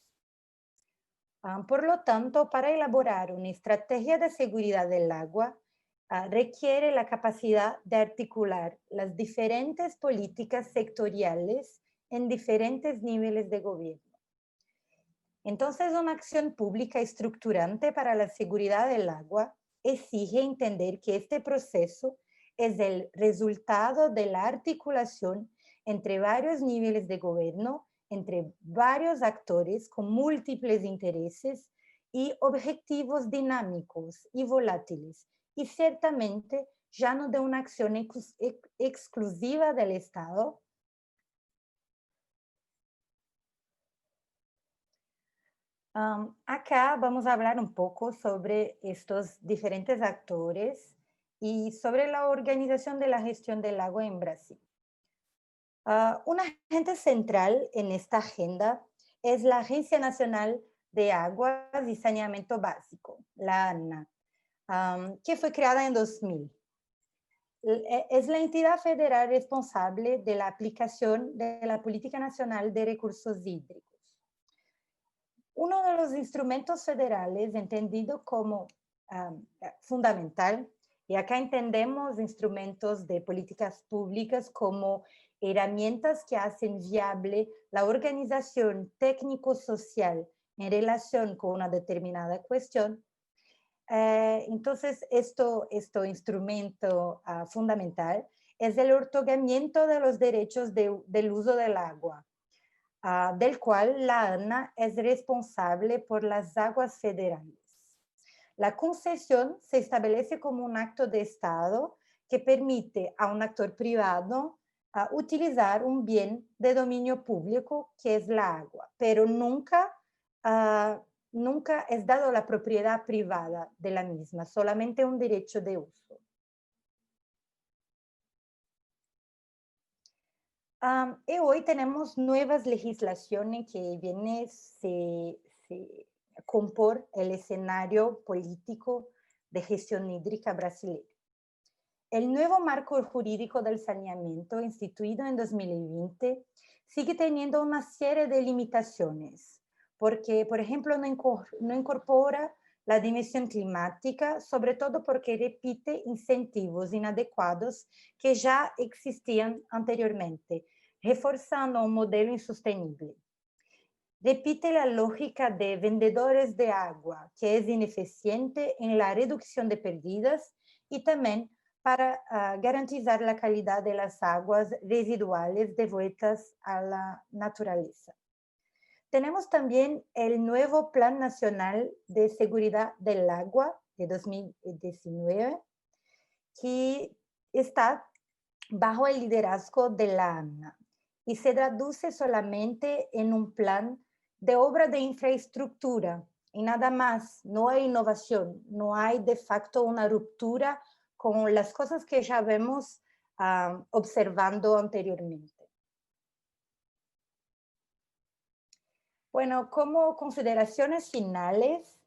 Por lo tanto, para elaborar una estrategia de seguridad del agua, requiere la capacidad de articular las diferentes políticas sectoriales en diferentes niveles de gobierno. Entonces, una acción pública estructurante para la seguridad del agua exige entender que este proceso es el resultado de la articulación entre varios niveles de gobierno, entre varios actores con múltiples intereses y objetivos dinámicos y volátiles, y ciertamente ya no de una acción exclusiva del Estado. Acá vamos a hablar un poco sobre estos diferentes actores y sobre la organización de la gestión del agua en Brasil. Un agente central en esta agenda es la Agencia Nacional de Aguas y Saneamiento Básico, la ANA, que fue creada en 2000. Es la entidad federal responsable de la aplicación de la Política Nacional de Recursos Hídricos. Uno de los instrumentos federales entendido como fundamental, y acá entendemos instrumentos de políticas públicas como herramientas que hacen viable la organización técnico-social en relación con una determinada cuestión. Entonces, este instrumento fundamental es el otorgamiento de los derechos del uso del agua, del cual la ANA es responsable por las aguas federales. La concesión se establece como un acto de Estado que permite a un actor privado utilizar un bien de dominio público que es la agua, pero nunca es dado la propiedad privada de la misma, solamente un derecho de uso. Y hoy tenemos nuevas legislaciones que vienen se compor el escenario político de gestión hídrica brasileño. El nuevo marco jurídico del saneamiento, instituido en 2020, sigue teniendo una serie de limitaciones, porque, por ejemplo, no incorpora la dimensión climática, sobre todo porque repite incentivos inadecuados que ya existían anteriormente, reforzando un modelo insostenible. Repite la lógica de vendedores de agua, que es ineficiente en la reducción de pérdidas y también para garantizar la calidad de las aguas residuales devueltas a la naturaleza. Tenemos también el nuevo Plan Nacional de Seguridad del Agua de 2019, que está bajo el liderazgo de la ANA y se traduce solamente en un plan de obra de infraestructura y nada más. No hay innovación, no hay de facto una ruptura con las cosas que ya vemos observando anteriormente. Bueno, como consideraciones finales,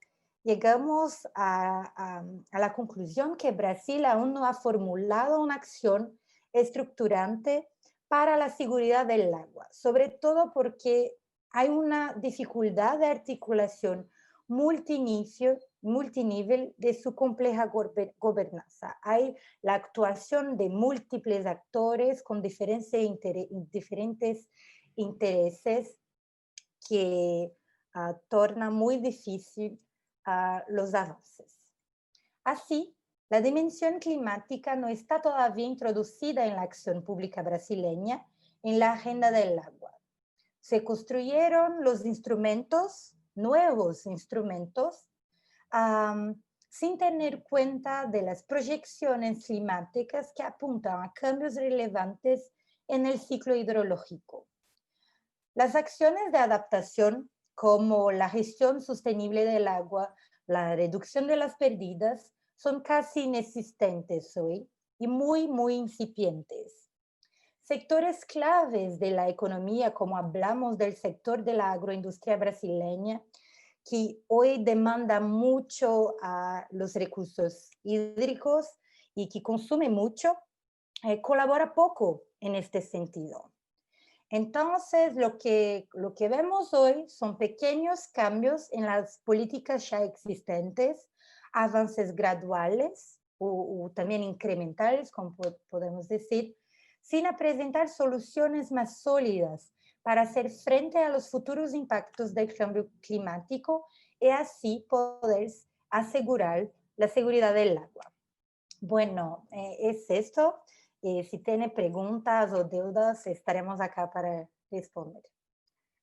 llegamos a la conclusión que Brasil aún no ha formulado una acción estructurante para la seguridad del agua, sobre todo porque hay una dificultad de articulación multinivel de su compleja gobernanza. Hay la actuación de múltiples actores con diferentes intereses que torna muy difícil los avances. Así, la dimensión climática no está todavía introducida en la acción pública brasileña en la agenda del agua. Se construyeron los instrumentos, nuevos instrumentos, sin tener cuenta de las proyecciones climáticas que apuntan a cambios relevantes en el ciclo hidrológico. Las acciones de adaptación, como la gestión sostenible del agua, la reducción de las pérdidas, son casi inexistentes hoy y muy incipientes. Sectores claves de la economía, como hablamos del sector de la agroindustria brasileña, que hoy demanda mucho a los recursos hídricos y que consume mucho, colabora poco en este sentido. Entonces, lo que vemos hoy son pequeños cambios en las políticas ya existentes, avances graduales o también incrementales, como podemos decir, sin presentar soluciones más sólidas para hacer frente a los futuros impactos del cambio climático y así poder asegurar la seguridad del agua. Bueno, es esto. Si tiene preguntas o dudas, estaremos acá para responder.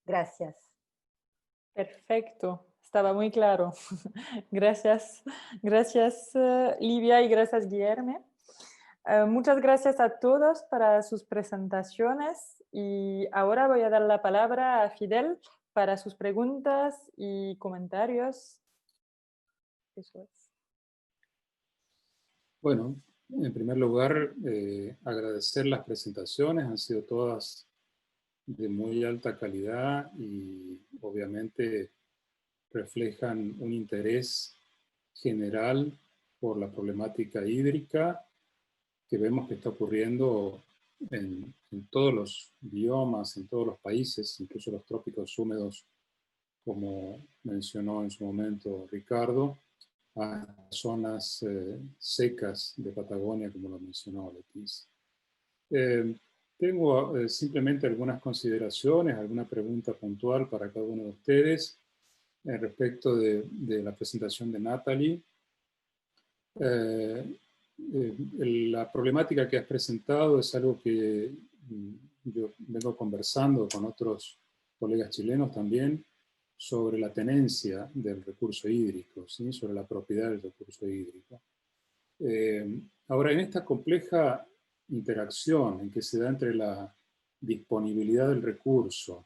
Gracias. Perfecto, estaba muy claro. Gracias, Livia, y gracias, Guilherme. Muchas gracias a todos para sus presentaciones y ahora voy a dar la palabra a Fidel para sus preguntas y comentarios. Eso es. Bueno, en primer lugar, agradecer las presentaciones, han sido todas de muy alta calidad y obviamente reflejan un interés general por la problemática hídrica que vemos que está ocurriendo en todos los biomas, en todos los países, incluso los trópicos húmedos, como mencionó en su momento Ricardo, a zonas secas de Patagonia, como lo mencionó Leticia. Tengo simplemente algunas consideraciones, alguna pregunta puntual para cada uno de ustedes respecto de la presentación de Natalie. La problemática que has presentado es algo que yo vengo conversando con otros colegas chilenos también sobre la tenencia del recurso hídrico, ¿sí? Sobre la propiedad del recurso hídrico. Ahora, en esta compleja interacción en que se da entre la disponibilidad del recurso,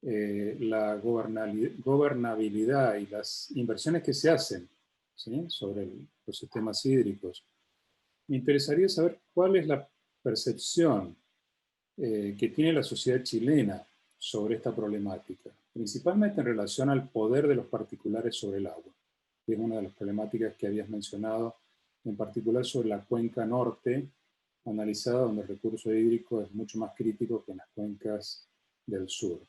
la gobernabilidad y las inversiones que se hacen, ¿sí? Sobre los sistemas hídricos, me interesaría saber cuál es la percepción que tiene la sociedad chilena sobre esta problemática, principalmente en relación al poder de los particulares sobre el agua, que es una de las problemáticas que habías mencionado, en particular sobre la cuenca norte, analizada donde el recurso hídrico es mucho más crítico que en las cuencas del sur.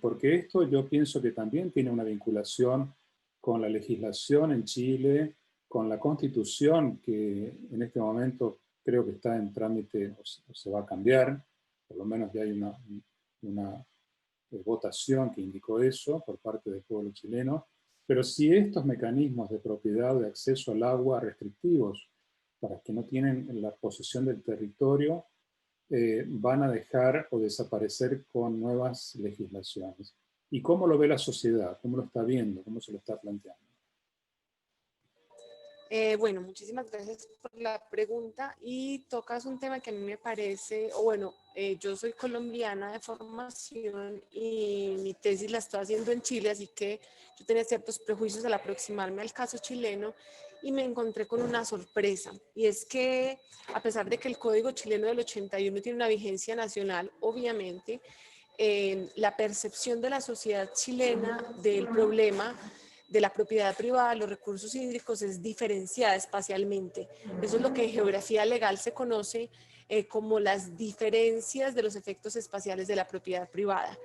Porque esto yo pienso que también tiene una vinculación con la legislación en Chile, con la Constitución, que en este momento creo que está en trámite o se va a cambiar, por lo menos ya hay una votación que indicó eso por parte del pueblo chileno, pero si estos mecanismos de propiedad o de acceso al agua restrictivos para que no tienen la posesión del territorio, van a dejar o desaparecer con nuevas legislaciones. ¿Y cómo lo ve la sociedad? ¿Cómo lo está viendo? ¿Cómo se lo está planteando? Bueno, muchísimas gracias por la pregunta y tocas un tema que a mí me parece, o bueno, yo soy colombiana de formación y mi tesis la estoy haciendo en Chile, así que yo tenía ciertos prejuicios al aproximarme al caso chileno y me encontré con una sorpresa, y es que a pesar de que el Código Chileno del 81 tiene una vigencia nacional, obviamente, la percepción de la sociedad chilena del problema de la propiedad privada, los recursos hídricos, es diferenciada espacialmente. Eso es lo que en geografía legal se conoce como las diferencias de los efectos espaciales de la propiedad privada.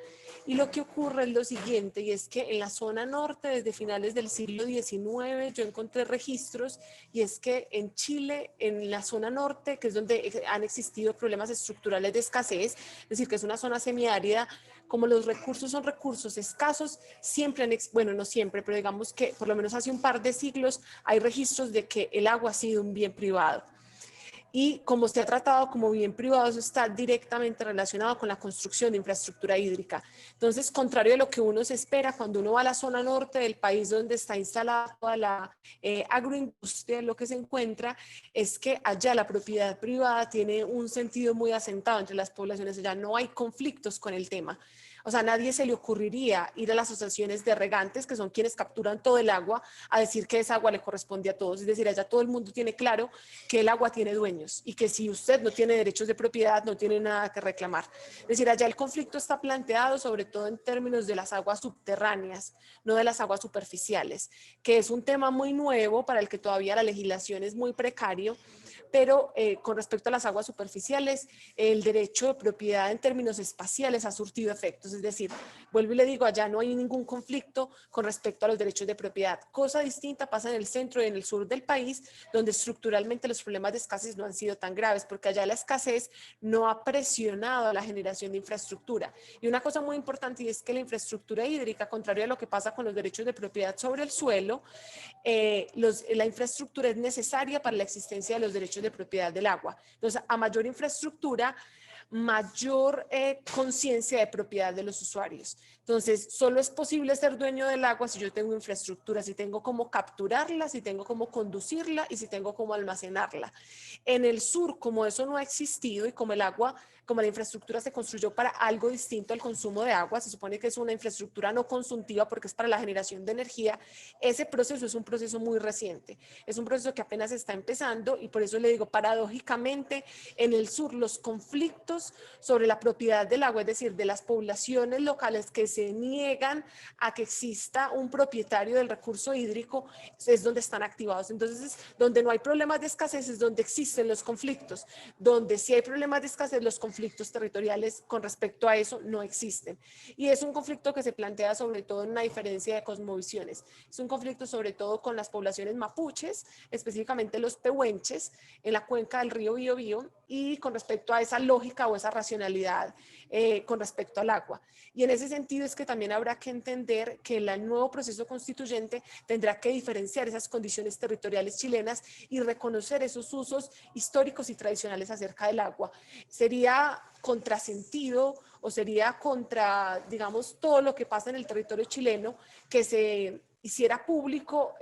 Y lo que ocurre es lo siguiente, y es que en la zona norte, desde finales del siglo XIX, yo encontré registros, y es que en Chile, en la zona norte, que es donde han existido problemas estructurales de escasez, es decir, que es una zona semiárida, como los recursos son recursos escasos, siempre bueno, no siempre, pero digamos que por lo menos hace un par de siglos hay registros de que el agua ha sido un bien privado. Y como se ha tratado como bien privado, eso está directamente relacionado con la construcción de infraestructura hídrica. Entonces, contrario a lo que uno se espera cuando uno va a la zona norte del país donde está instalada toda la agroindustria, lo que se encuentra es que allá la propiedad privada tiene un sentido muy asentado entre las poblaciones, allá no hay conflictos con el tema. O sea, a nadie se le ocurriría ir a las asociaciones de regantes, que son quienes capturan todo el agua, a decir que esa agua le corresponde a todos. Es decir, allá todo el mundo tiene claro que el agua tiene dueños y que si usted no tiene derechos de propiedad, no tiene nada que reclamar. Es decir, allá el conflicto está planteado sobre todo en términos de las aguas subterráneas, no de las aguas superficiales, que es un tema muy nuevo para el que todavía la legislación es muy precario, pero con respecto a las aguas superficiales, el derecho de propiedad en términos espaciales ha surtido efectos. Es decir, vuelvo y le digo, allá no hay ningún conflicto con respecto a los derechos de propiedad. Cosa distinta pasa en el centro y en el sur del país, donde estructuralmente los problemas de escasez no han sido tan graves, porque allá la escasez no ha presionado a la generación de infraestructura. Y una cosa muy importante y es que la infraestructura hídrica, contrario a lo que pasa con los derechos de propiedad sobre el suelo, la infraestructura es necesaria para la existencia de los derechos de propiedad del agua. Entonces, a mayor infraestructura, mayor conciencia de propiedad de los usuarios. Entonces, solo es posible ser dueño del agua si yo tengo infraestructura, si tengo cómo capturarla, si tengo cómo conducirla y si tengo cómo almacenarla. En el sur, como eso no ha existido y como el agua, como la infraestructura se construyó para algo distinto al consumo de agua, se supone que es una infraestructura no consumtiva porque es para la generación de energía, ese proceso es un proceso muy reciente, es un proceso que apenas está empezando y por eso le digo, paradójicamente, en el sur los conflictos sobre la propiedad del agua, es decir, de las poblaciones locales que se niegan a que exista un propietario del recurso hídrico, es donde están activados. Entonces, donde no hay problemas de escasez es donde existen los conflictos, donde sí hay problemas de escasez, los conflictos territoriales con respecto a eso no existen. Y es un conflicto que se plantea sobre todo en una diferencia de cosmovisiones. Es un conflicto sobre todo con las poblaciones mapuches, específicamente los pehuenches, en la cuenca del río Biobío, y con respecto a esa lógica o esa racionalidad con respecto al agua. Y en ese sentido es que también habrá que entender que el nuevo proceso constituyente tendrá que diferenciar esas condiciones territoriales chilenas y reconocer esos usos históricos y tradicionales acerca del agua. Sería contrasentido o sería contra, digamos, todo lo que pasa en el territorio chileno que se hiciera público,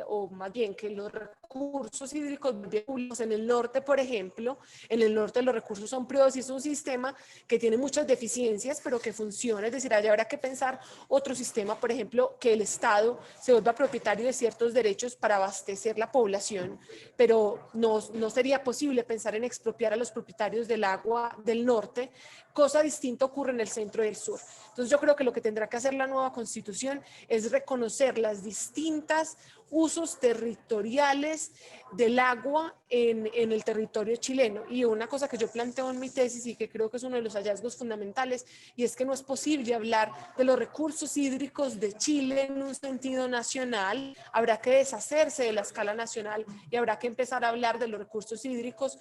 o más bien que los recursos hídricos públicos en el norte, por ejemplo, en el norte los recursos son privados y es un sistema que tiene muchas deficiencias, pero que funciona, es decir, allá habrá que pensar otro sistema, por ejemplo, que el Estado se vuelva propietario de ciertos derechos para abastecer la población, pero no sería posible pensar en expropiar a los propietarios del agua del norte, cosa distinta ocurre en el centro y el sur. Entonces yo creo que lo que tendrá que hacer la nueva Constitución es reconocer las distintas usos territoriales del agua en el territorio chileno. Y una cosa que yo planteo en mi tesis y que creo que es uno de los hallazgos fundamentales, y es que no es posible hablar de los recursos hídricos de Chile en un sentido nacional, habrá que deshacerse de la escala nacional y habrá que empezar a hablar de los recursos hídricos,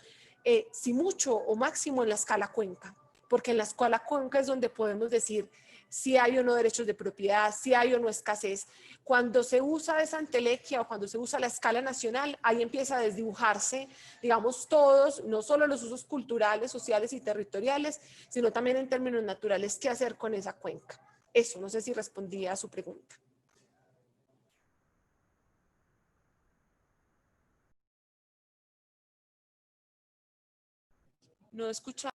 si mucho o máximo en la escala cuenca, porque en la escala cuenca es donde podemos decir si hay o no derechos de propiedad, si hay o no escasez. Cuando se usa esa entelequia o cuando se usa la escala nacional, ahí empieza a desdibujarse, digamos, todos, no solo los usos culturales, sociales y territoriales, sino también en términos naturales, qué hacer con esa cuenca. Eso, no sé si respondía a su pregunta. No he escuchado.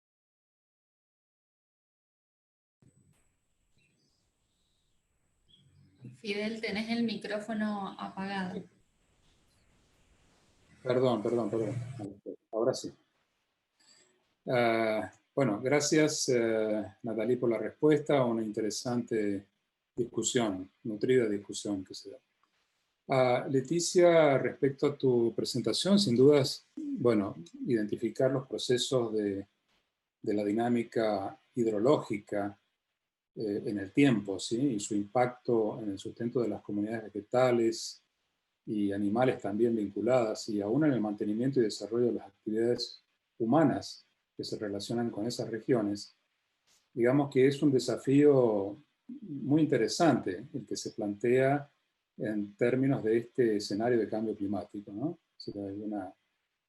Fidel, tenés el micrófono apagado. Perdón. Ahora sí. Bueno, gracias Natalie por la respuesta, una interesante discusión, nutrida discusión que se da. Leticia, respecto a tu presentación, sin dudas, bueno, identificar los procesos de la dinámica hidrológica en el tiempo, ¿sí? Y su impacto en el sustento de las comunidades vegetales y animales también vinculadas, y aún en el mantenimiento y desarrollo de las actividades humanas que se relacionan con esas regiones, digamos que es un desafío muy interesante el que se plantea en términos de este escenario de cambio climático, ¿no? O sea, hay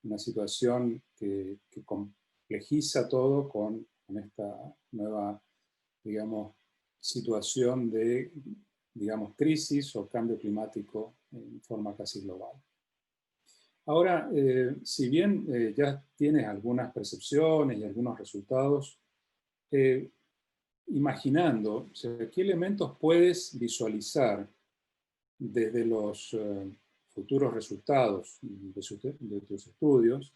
una situación que complejiza todo con esta nueva, digamos, situación de, digamos, crisis o cambio climático en forma casi global. Ahora, si bien ya tienes algunas percepciones y algunos resultados, imaginando, o sea, ¿qué elementos puedes visualizar desde los futuros resultados de tus estudios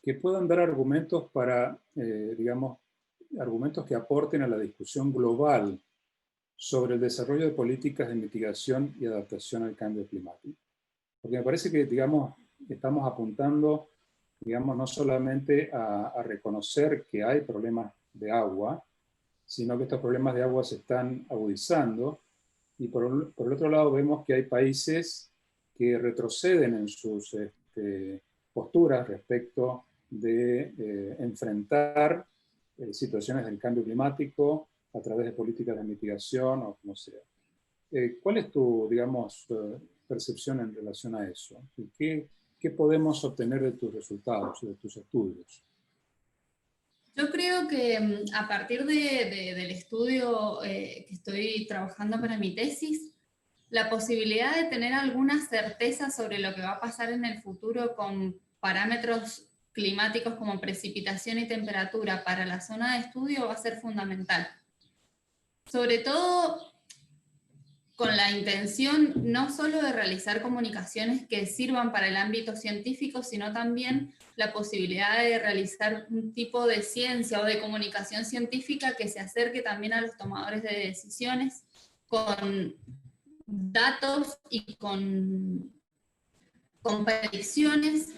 que puedan dar argumentos para, digamos, argumentos que aporten a la discusión global sobre el desarrollo de políticas de mitigación y adaptación al cambio climático? Porque me parece que, digamos, estamos apuntando, digamos, no solamente a reconocer que hay problemas de agua, sino que estos problemas de agua se están agudizando, y por el otro lado vemos que hay países que retroceden en sus posturas respecto de enfrentar situaciones del cambio climático a través de políticas de mitigación o como sea. ¿Cuál es tu, digamos, percepción en relación a eso? ¿Qué podemos obtener de tus resultados, de tus estudios? Yo creo que a partir del estudio que estoy trabajando para mi tesis, la posibilidad de tener alguna certeza sobre lo que va a pasar en el futuro con parámetros climáticos como precipitación y temperatura para la zona de estudio va a ser fundamental. Sobre todo con la intención no solo de realizar comunicaciones que sirvan para el ámbito científico, sino también la posibilidad de realizar un tipo de ciencia o de comunicación científica que se acerque también a los tomadores de decisiones con datos y con predicciones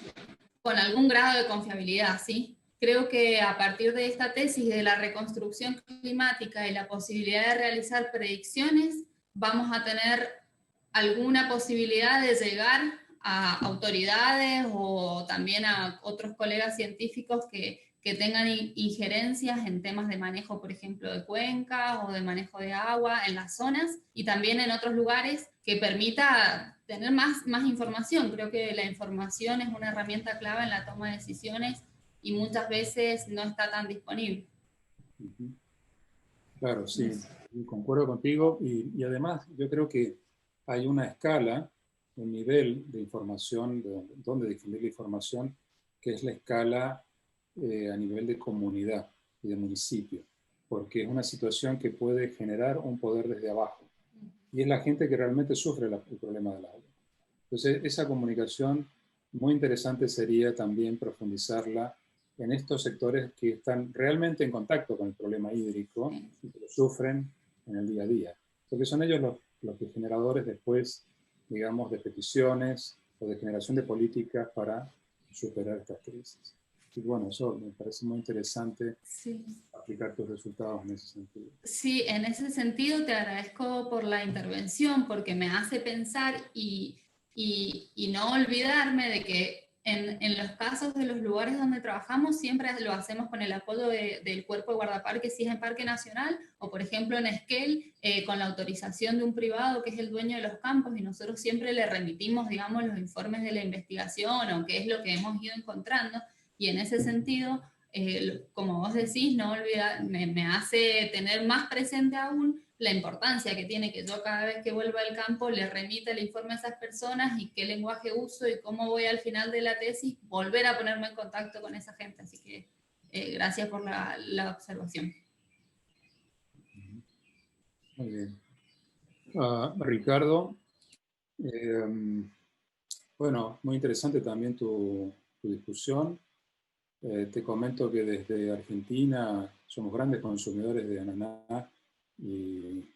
con algún grado de confiabilidad, ¿sí? Creo que a partir de esta tesis de la reconstrucción climática y la posibilidad de realizar predicciones, vamos a tener alguna posibilidad de llegar a autoridades o también a otros colegas científicos que tengan injerencias en temas de manejo, por ejemplo, de cuencas o de manejo de agua en las zonas y también en otros lugares que permita tener más información. Creo que la información es una herramienta clave en la toma de decisiones y muchas veces no está tan disponible. Claro, sí, concuerdo contigo y además yo creo que hay una escala, un nivel de información, de dónde difundir la información, que es la escala a nivel de comunidad y de municipio, porque es una situación que puede generar un poder desde abajo y es la gente que realmente sufre el problema del agua. Entonces, esa comunicación muy interesante sería también profundizarla en estos sectores que están realmente en contacto con el problema hídrico y que lo sufren en el día a día. Porque son ellos los generadores después, digamos, de peticiones o de generación de políticas para superar estas crisis. Y bueno, eso me parece muy interesante, sí, aplicar tus resultados en ese sentido. Sí, en ese sentido te agradezco por la intervención porque me hace pensar y no olvidarme de que en los casos de los lugares donde trabajamos siempre lo hacemos con el apoyo del Cuerpo de Guardaparques si es en Parque Nacional o por ejemplo en Esquel con la autorización de un privado que es el dueño de los campos y nosotros siempre le remitimos, digamos, los informes de la investigación o qué es lo que hemos ido encontrando y en ese sentido, como vos decís, no olvidar, me hace tener más presente aún la importancia que tiene que yo cada vez que vuelva al campo le remita el informe a esas personas y qué lenguaje uso y cómo voy al final de la tesis volver a ponerme en contacto con esa gente. Así que gracias por la observación. Muy bien. Ricardo, bueno, muy interesante también tu discusión. Te comento que desde Argentina somos grandes consumidores de ananá y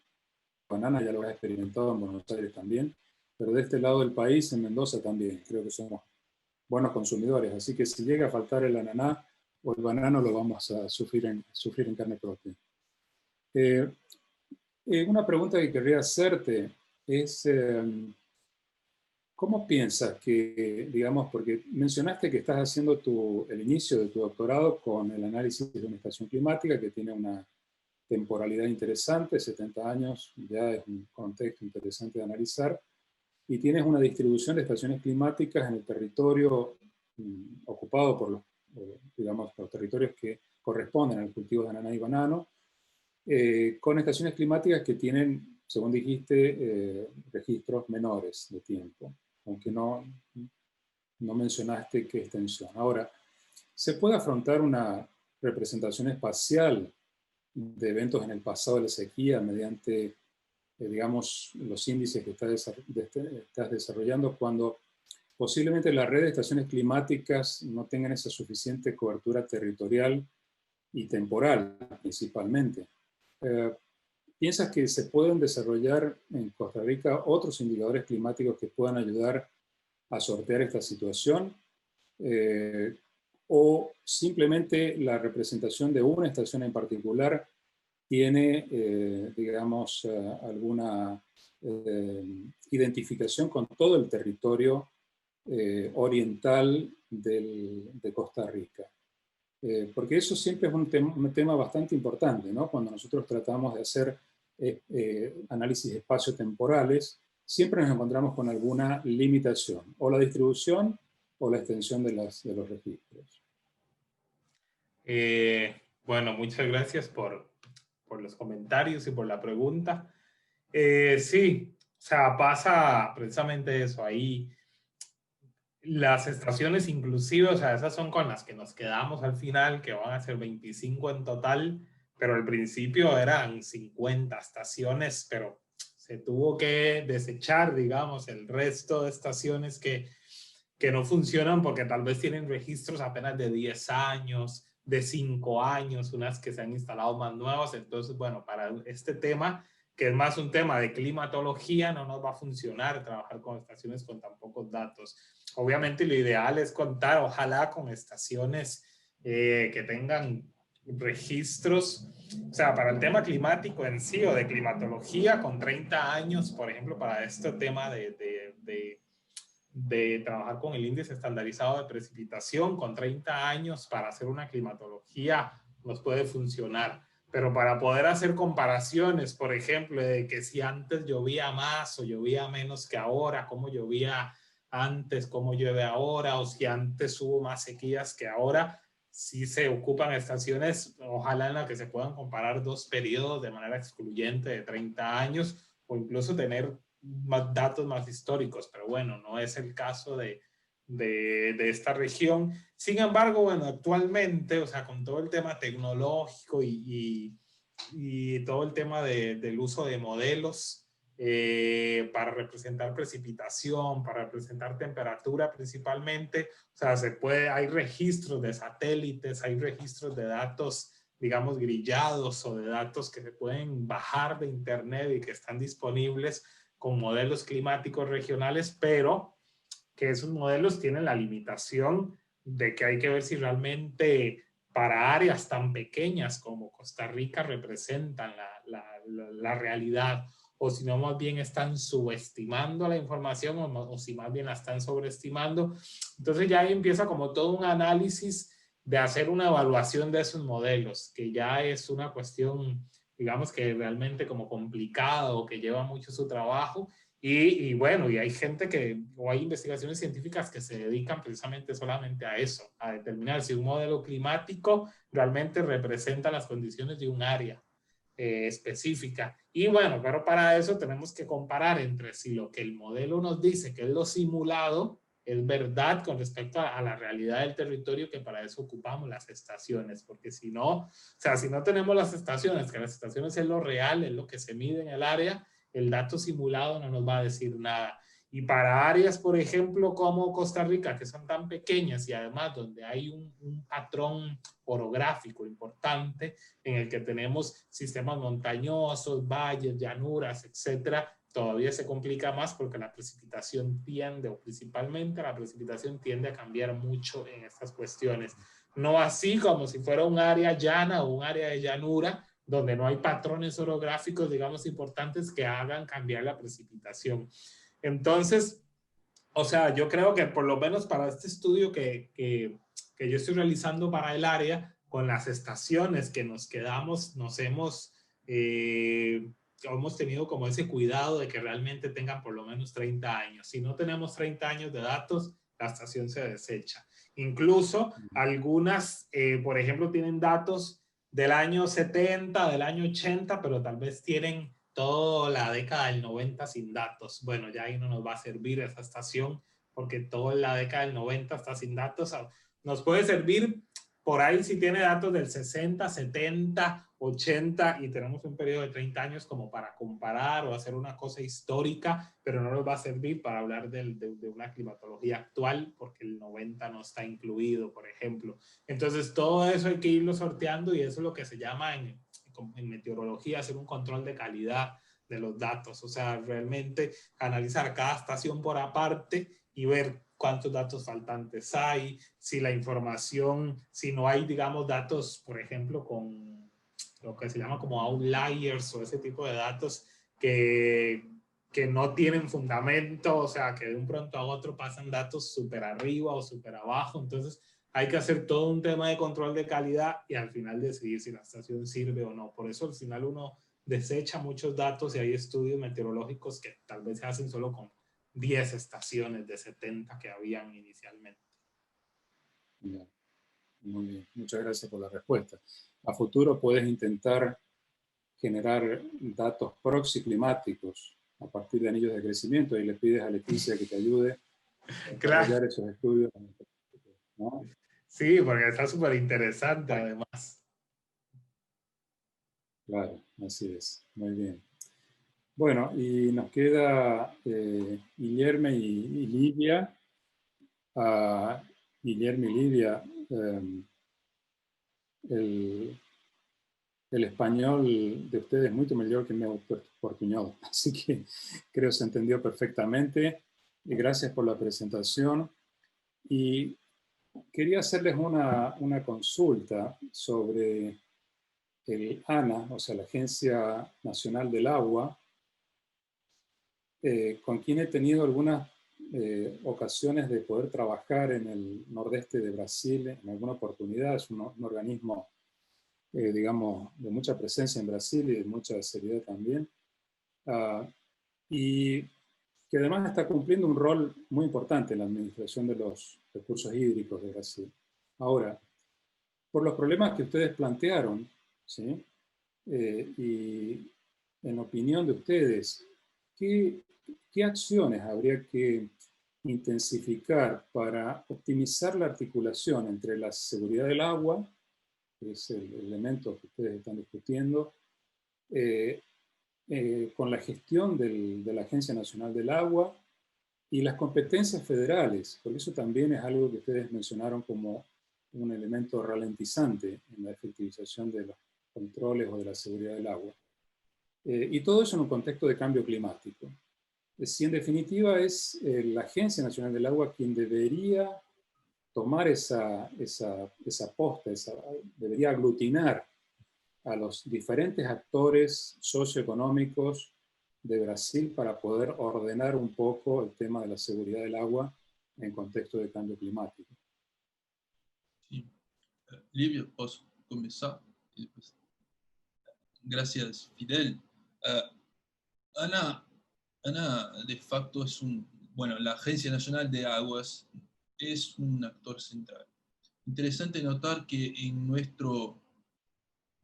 banana, ya lo has experimentado en Buenos Aires también. pero de este lado del país, en Mendoza también, creo que somos buenos consumidores, así que si llega a faltar el ananá o el banano, lo vamos a sufrir en carne propia. Una pregunta que querría hacerte es, ¿cómo piensas que, digamos, porque mencionaste que estás haciendo el inicio de tu doctorado con el análisis de una estación climática que tiene una temporalidad interesante, 70 años ya es un contexto interesante de analizar, y tienes una distribución de estaciones climáticas en el territorio ocupado por digamos, los territorios que corresponden al cultivo de ananá y banano, con estaciones climáticas que tienen, según dijiste, registros menores de tiempo, aunque no mencionaste qué extensión. Ahora, ¿se puede afrontar una representación espacial de eventos en el pasado de la sequía mediante, digamos, los índices que estás desarrollando cuando posiblemente la red de estaciones climáticas no tengan esa suficiente cobertura territorial y temporal, principalmente? ¿Piensas que se pueden desarrollar en Costa Rica otros indicadores climáticos que puedan ayudar a sortear esta situación? ¿O simplemente la representación de una estación en particular tiene, digamos, alguna identificación con todo el territorio oriental de Costa Rica? Porque eso siempre es un tema bastante importante, ¿no? Cuando nosotros tratamos de hacer análisis espaciotemporales, siempre nos encontramos con alguna limitación, o la distribución o la extensión de los registros. Bueno, muchas gracias por los comentarios y por la pregunta. Sí, o sea, pasa precisamente eso. Ahí las estaciones inclusive, o sea, esas son con las que nos quedamos al final, que van a ser 25 en total, pero al principio eran 50 estaciones, pero se tuvo que desechar, digamos, el resto de estaciones que no funcionan porque tal vez tienen registros apenas de 10 años, de 5 años, unas que se han instalado más nuevas. Entonces, bueno, para este tema, que es más un tema de climatología, no nos va a funcionar trabajar con estaciones con tan pocos datos. Obviamente lo ideal es contar, ojalá, con estaciones que tengan registros, o sea, para el tema climático en sí o de climatología, con 30 años, por ejemplo, para este tema de trabajar con el índice estandarizado de precipitación, con 30 años para hacer una climatología nos puede funcionar. Pero para poder hacer comparaciones, por ejemplo, de que si antes llovía más o llovía menos que ahora, cómo llovía antes, cómo llueve ahora, o si antes hubo más sequías que ahora, sí se ocupan estaciones, ojalá en las que se puedan comparar dos periodos de manera excluyente de 30 años, o incluso tener más datos más históricos, pero bueno, no es el caso de esta región. Sin embargo, bueno, actualmente, o sea, con todo el tema tecnológico y todo el tema del uso de modelos para representar precipitación, para representar temperatura principalmente, o sea, hay registros de satélites, hay registros de datos, digamos, grillados o de datos que se pueden bajar de internet y que están disponibles con modelos climáticos regionales, pero que esos modelos tienen la limitación de que hay que ver si realmente para áreas tan pequeñas como Costa Rica representan la realidad, o si no más bien están subestimando la información o si más bien la están sobreestimando. Entonces ya ahí empieza como todo un análisis de hacer una evaluación de esos modelos, que ya es una cuestión, digamos, que realmente como complicado, que lleva mucho su trabajo. Y bueno, y hay gente o hay investigaciones científicas que se dedican precisamente solamente a eso, a determinar si un modelo climático realmente representa las condiciones de un área específica. Y bueno, pero para eso tenemos que comparar entre si lo que el modelo nos dice, que es lo simulado, es verdad con respecto a la realidad del territorio, que para eso ocupamos las estaciones, porque si no, o sea, si no tenemos las estaciones, que las estaciones es lo real, es lo que se mide en el área, el dato simulado no nos va a decir nada. Y para áreas, por ejemplo, como Costa Rica, que son tan pequeñas y además donde hay un patrón orográfico importante en el que tenemos sistemas montañosos, valles, llanuras, etcétera, todavía se complica más porque la precipitación tiende, o principalmente la precipitación tiende a cambiar mucho en estas cuestiones. No así como si fuera un área llana o un área de llanura, donde no hay patrones orográficos, digamos, importantes que hagan cambiar la precipitación. Entonces, o sea, yo creo que por lo menos para este estudio que yo estoy realizando para el área, con las estaciones que nos quedamos, hemos tenido como ese cuidado de que realmente tengan por lo menos 30 años. Si no tenemos 30 años de datos, la estación se desecha. Incluso algunas, por ejemplo, tienen datos del año 70, del año 80, pero tal vez tienen toda la década del 90 sin datos. Bueno, ya ahí no nos va a servir esa estación porque toda la década del 90 está sin datos. Nos puede servir por ahí si tiene datos del 60, 70, 80 y tenemos un periodo de 30 años como para comparar o hacer una cosa histórica, pero no nos va a servir para hablar de una climatología actual porque el 90 no está incluido, por ejemplo. Entonces todo eso hay que irlo sorteando y eso es lo que se llama en meteorología hacer un control de calidad de los datos, o sea, realmente analizar cada estación por aparte y ver cuántos datos faltantes hay, si la información, si no hay, digamos, datos, por ejemplo, con lo que se llama como outliers o ese tipo de datos que no tienen fundamento, o sea, que de un pronto a otro pasan datos súper arriba o súper abajo, entonces hay que hacer todo un tema de control de calidad y al final decidir si la estación sirve o no. Por eso al final uno desecha muchos datos y hay estudios meteorológicos que tal vez se hacen solo con 10 estaciones de 70 que habían inicialmente. Bien. Muy bien, muchas gracias por la respuesta. A futuro puedes intentar generar datos proxiclimáticos a partir de anillos de crecimiento y le pides a Leticia que te ayude a desarrollar esos estudios, ¿no? Sí, porque está súper interesante además. Claro, así es. Muy bien. Bueno, y nos queda Guillermo y Livia. Guillermo y Livia, el español de ustedes es mucho mejor que el meu portuñol, así que creo que se entendió perfectamente. Y gracias por la presentación. Y quería hacerles una consulta sobre el ANA, o sea, la Agencia Nacional del Agua, con quien he tenido algunas ocasiones de poder trabajar en el nordeste de Brasil en alguna oportunidad. Es un organismo, digamos, de mucha presencia en Brasil y de mucha seriedad también. Y que además está cumpliendo un rol muy importante en la administración de los recursos hídricos de Brasil. Ahora, por los problemas que ustedes plantearon, ¿sí? Y en opinión de ustedes, ¿qué acciones habría que intensificar para optimizar la articulación entre la seguridad del agua, que es el elemento que ustedes están discutiendo, con la gestión de la Agencia Nacional del Agua y las competencias federales? Porque eso también es algo que ustedes mencionaron como un elemento ralentizante en la efectivización de los controles o de la seguridad del agua. Y todo eso en un contexto de cambio climático. Si en definitiva es la Agencia Nacional del Agua quien debería tomar esa posta, debería aglutinar a los diferentes actores socioeconómicos de Brasil para poder ordenar un poco el tema de la seguridad del agua en contexto de cambio climático. Sí. Livia, ¿puedo comenzar? Gracias, Fidel. Ana, de facto, bueno, la Agencia Nacional de Aguas es un actor central. Interesante notar que en nuestro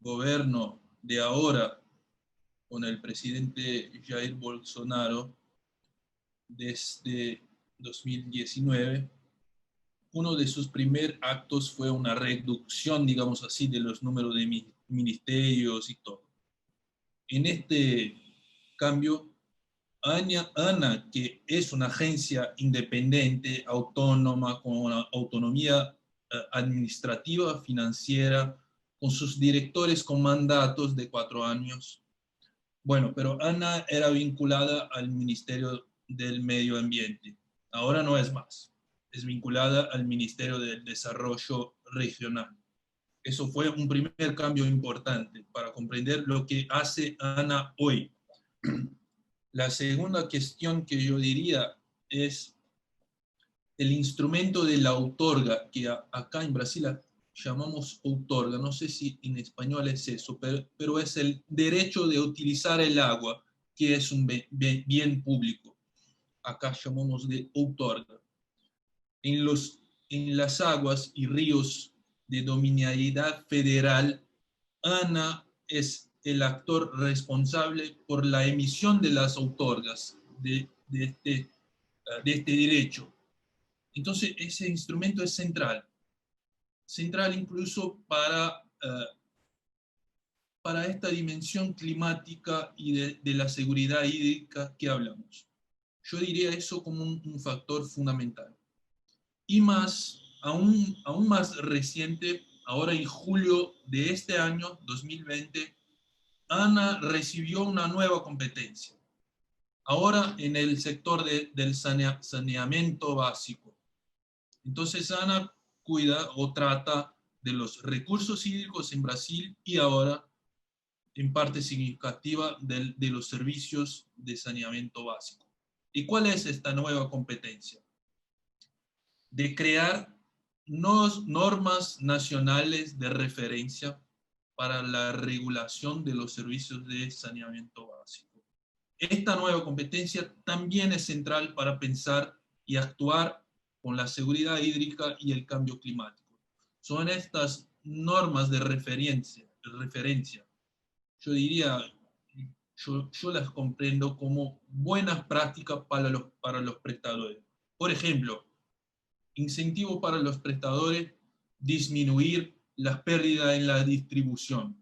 gobierno de ahora, con el presidente Jair Bolsonaro, desde 2019, uno de sus primeros actos fue una reducción, digamos así, de los números de ministerios y todo. En este cambio, ANA, que es una agencia independiente, autónoma, con una autonomía administrativa, financiera, con sus directores con mandatos de 4 años, Bueno, pero ANA era vinculada al Ministerio del Medio Ambiente. Ahora no es más. Es vinculada al Ministerio del Desarrollo Regional. Eso fue un primer cambio importante para comprender lo que hace ANA hoy. La segunda cuestión que yo diría es el instrumento de la outorga, que acá en Brasil llamamos outorga, no sé si en español es eso, pero es el derecho de utilizar el agua, que es un bien público. Acá llamamos de outorga. En las aguas y ríos de dominabilidad federal, ANA es el actor responsable por la emisión de las outorgas de este derecho. Entonces, ese instrumento es central incluso para esta dimensión climática y de la seguridad hídrica que hablamos. Yo diría eso como un factor fundamental. Y aún más reciente, ahora en julio de este año, 2020, ANA recibió una nueva competencia. Ahora en el sector del saneamiento básico. Entonces ANA cuida o trata de los recursos hídricos en Brasil y ahora en parte significativa de los servicios de saneamiento básico. ¿Y cuál es esta nueva competencia? De crear normas nacionales de referencia para la regulación de los servicios de saneamiento básico. Esta nueva competencia también es central para pensar y actuar con la seguridad hídrica y el cambio climático. Son estas normas de referencia. Yo diría, yo las comprendo como buenas prácticas para los prestadores. Por ejemplo, incentivo para los prestadores, disminuir las pérdidas en la distribución.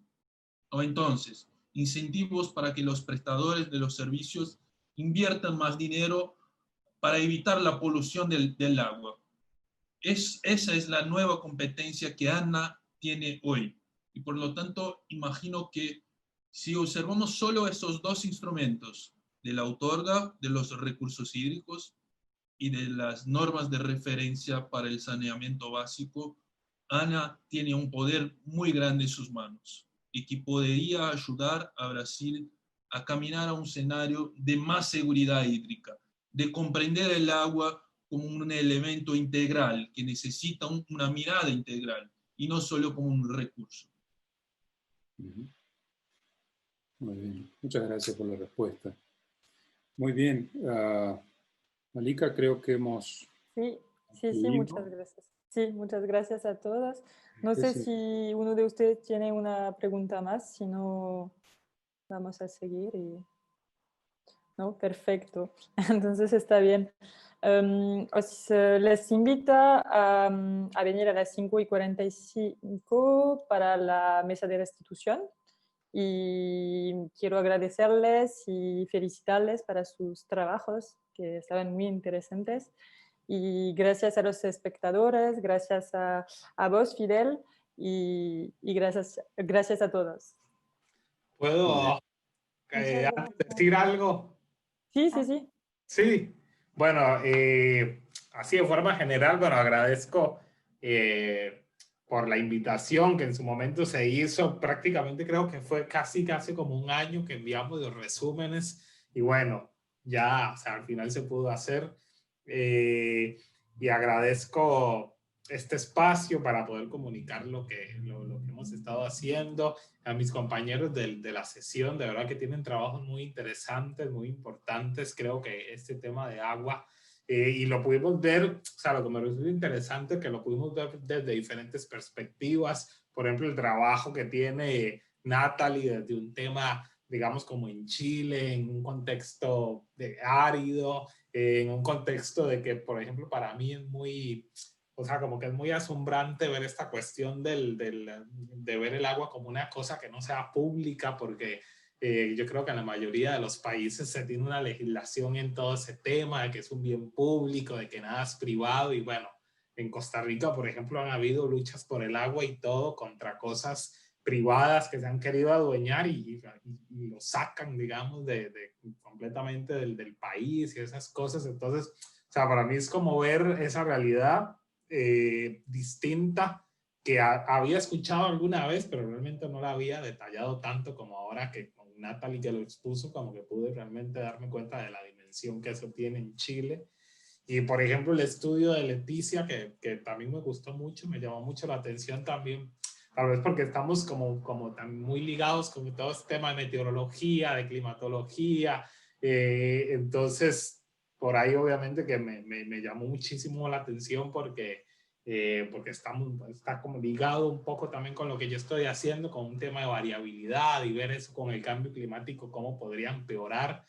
O entonces, incentivos para que los prestadores de los servicios inviertan más dinero para evitar la polución del agua. Esa es la nueva competencia que ANA tiene hoy. Y por lo tanto, imagino que si observamos solo esos dos instrumentos, de la outorga, de los recursos hídricos y de las normas de referencia para el saneamiento básico, ANA tiene un poder muy grande en sus manos y que podría ayudar a Brasil a caminar a un escenario de más seguridad hídrica, de comprender el agua como un elemento integral, que necesita una mirada integral, y no solo como un recurso. Muy bien, muchas gracias por la respuesta. Muy bien, Malika, creo que hemos... Sí, muchas gracias. Sí, muchas gracias a todos. No sé si uno de ustedes tiene una pregunta más, si no, vamos a seguir. No, perfecto. Entonces está bien. Les invito a venir a las 5:45 para la mesa de restitución. Y quiero agradecerles y felicitarles para sus trabajos, que estaban muy interesantes. Y gracias a los espectadores, gracias a vos, Fidel, y gracias a todos. ¿Puedo decir algo? Sí. Sí, bueno, así de forma general, bueno, agradezco por la invitación que en su momento se hizo. Prácticamente creo que fue casi como un año que enviamos los resúmenes y bueno, ya, o sea, al final se pudo hacer. Y agradezco este espacio para poder comunicar lo que hemos estado haciendo. A mis compañeros de la sesión, de verdad que tienen trabajos muy interesantes, muy importantes. Creo que este tema de agua, y lo pudimos ver, o sea, lo que me resulta interesante, que lo pudimos ver desde diferentes perspectivas. Por ejemplo, el trabajo que tiene Natalie desde un tema, digamos, como en Chile, en un contexto árido, en un contexto de que, por ejemplo, para mí es muy, o sea, como que es muy asombrante ver esta cuestión de ver el agua como una cosa que no sea pública, porque yo creo que en la mayoría de los países se tiene una legislación en todo ese tema, de que es un bien público, de que nada es privado, y bueno, en Costa Rica, por ejemplo, han habido luchas por el agua y todo contra cosas privadas que se han querido adueñar y lo sacan, digamos, completamente del país y esas cosas. Entonces, o sea, para mí es como ver esa realidad distinta que había escuchado alguna vez, pero realmente no la había detallado tanto como ahora que con Natalie que lo expuso, como que pude realmente darme cuenta de la dimensión que eso tiene en Chile. Y por ejemplo, el estudio de Leticia, que también me gustó mucho, me llamó mucho la atención también, tal vez porque estamos como también muy ligados con todo este tema de meteorología, de climatología, entonces por ahí obviamente que me llamó muchísimo la atención porque está como ligado un poco también con lo que yo estoy haciendo, con un tema de variabilidad y ver eso con el cambio climático, cómo podría empeorar.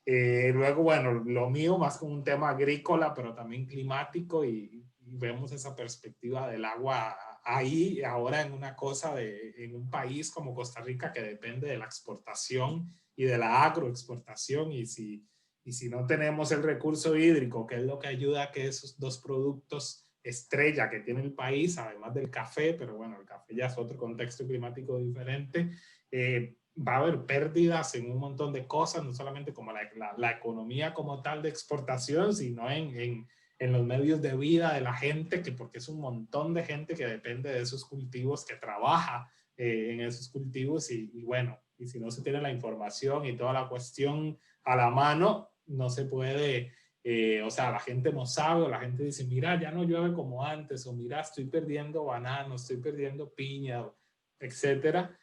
Luego, bueno, lo mío más como un tema agrícola, pero también climático y vemos esa perspectiva del agua ahí, ahora en una cosa en un país como Costa Rica que depende de la exportación y de la agroexportación y si no tenemos el recurso hídrico, que es lo que ayuda a que esos dos productos estrella que tiene el país, además del café, pero bueno, el café ya es otro contexto climático diferente, va a haber pérdidas en un montón de cosas, no solamente como la economía como tal de exportación, sino en los medios de vida de la gente, porque es un montón de gente que depende de esos cultivos, que trabaja en esos cultivos y bueno, y si no se tiene la información y toda la cuestión a la mano, no se puede, o sea, la gente no sabe, o la gente dice, mira, ya no llueve como antes, o mira, estoy perdiendo bananos, estoy perdiendo piña, etcétera.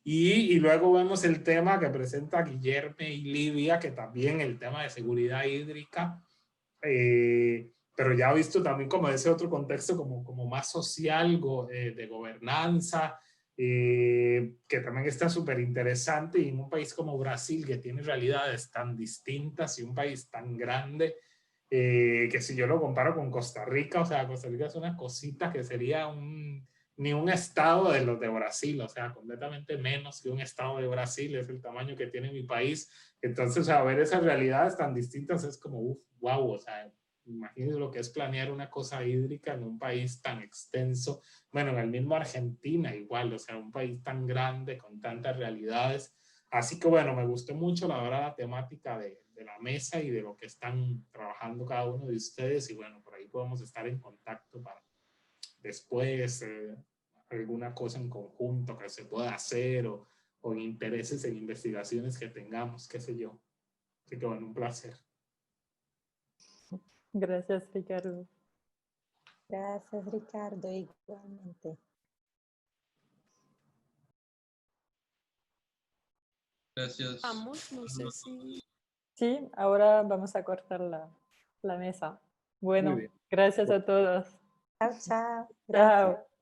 Y luego vemos el tema que presenta Guillermo y Livia, que también el tema de seguridad hídrica, pero ya visto también como ese otro contexto como más social, de gobernanza, que también está súper interesante, y en un país como Brasil, que tiene realidades tan distintas y un país tan grande, que si yo lo comparo con Costa Rica, o sea, Costa Rica es una cosita que sería ni un estado de los de Brasil, o sea, completamente menos que un estado de Brasil, es el tamaño que tiene mi país. Entonces, a ver esas realidades tan distintas es como, wow, o sea, imagínense lo que es planear una cosa hídrica en un país tan extenso, bueno, en el mismo Argentina igual, o sea, un país tan grande con tantas realidades. Así que bueno, me gustó mucho la verdad la temática de la mesa y de lo que están trabajando cada uno de ustedes, y bueno, por ahí podemos estar en contacto para después alguna cosa en conjunto que se pueda hacer o intereses en investigaciones que tengamos, qué sé yo. Así que bueno, un placer. Gracias, Ricardo. Gracias, Ricardo, igualmente. Gracias. Vamos, no sé si... Sí, ahora vamos a cortar la mesa. Bueno, gracias a todos. Chao, chao. Chao.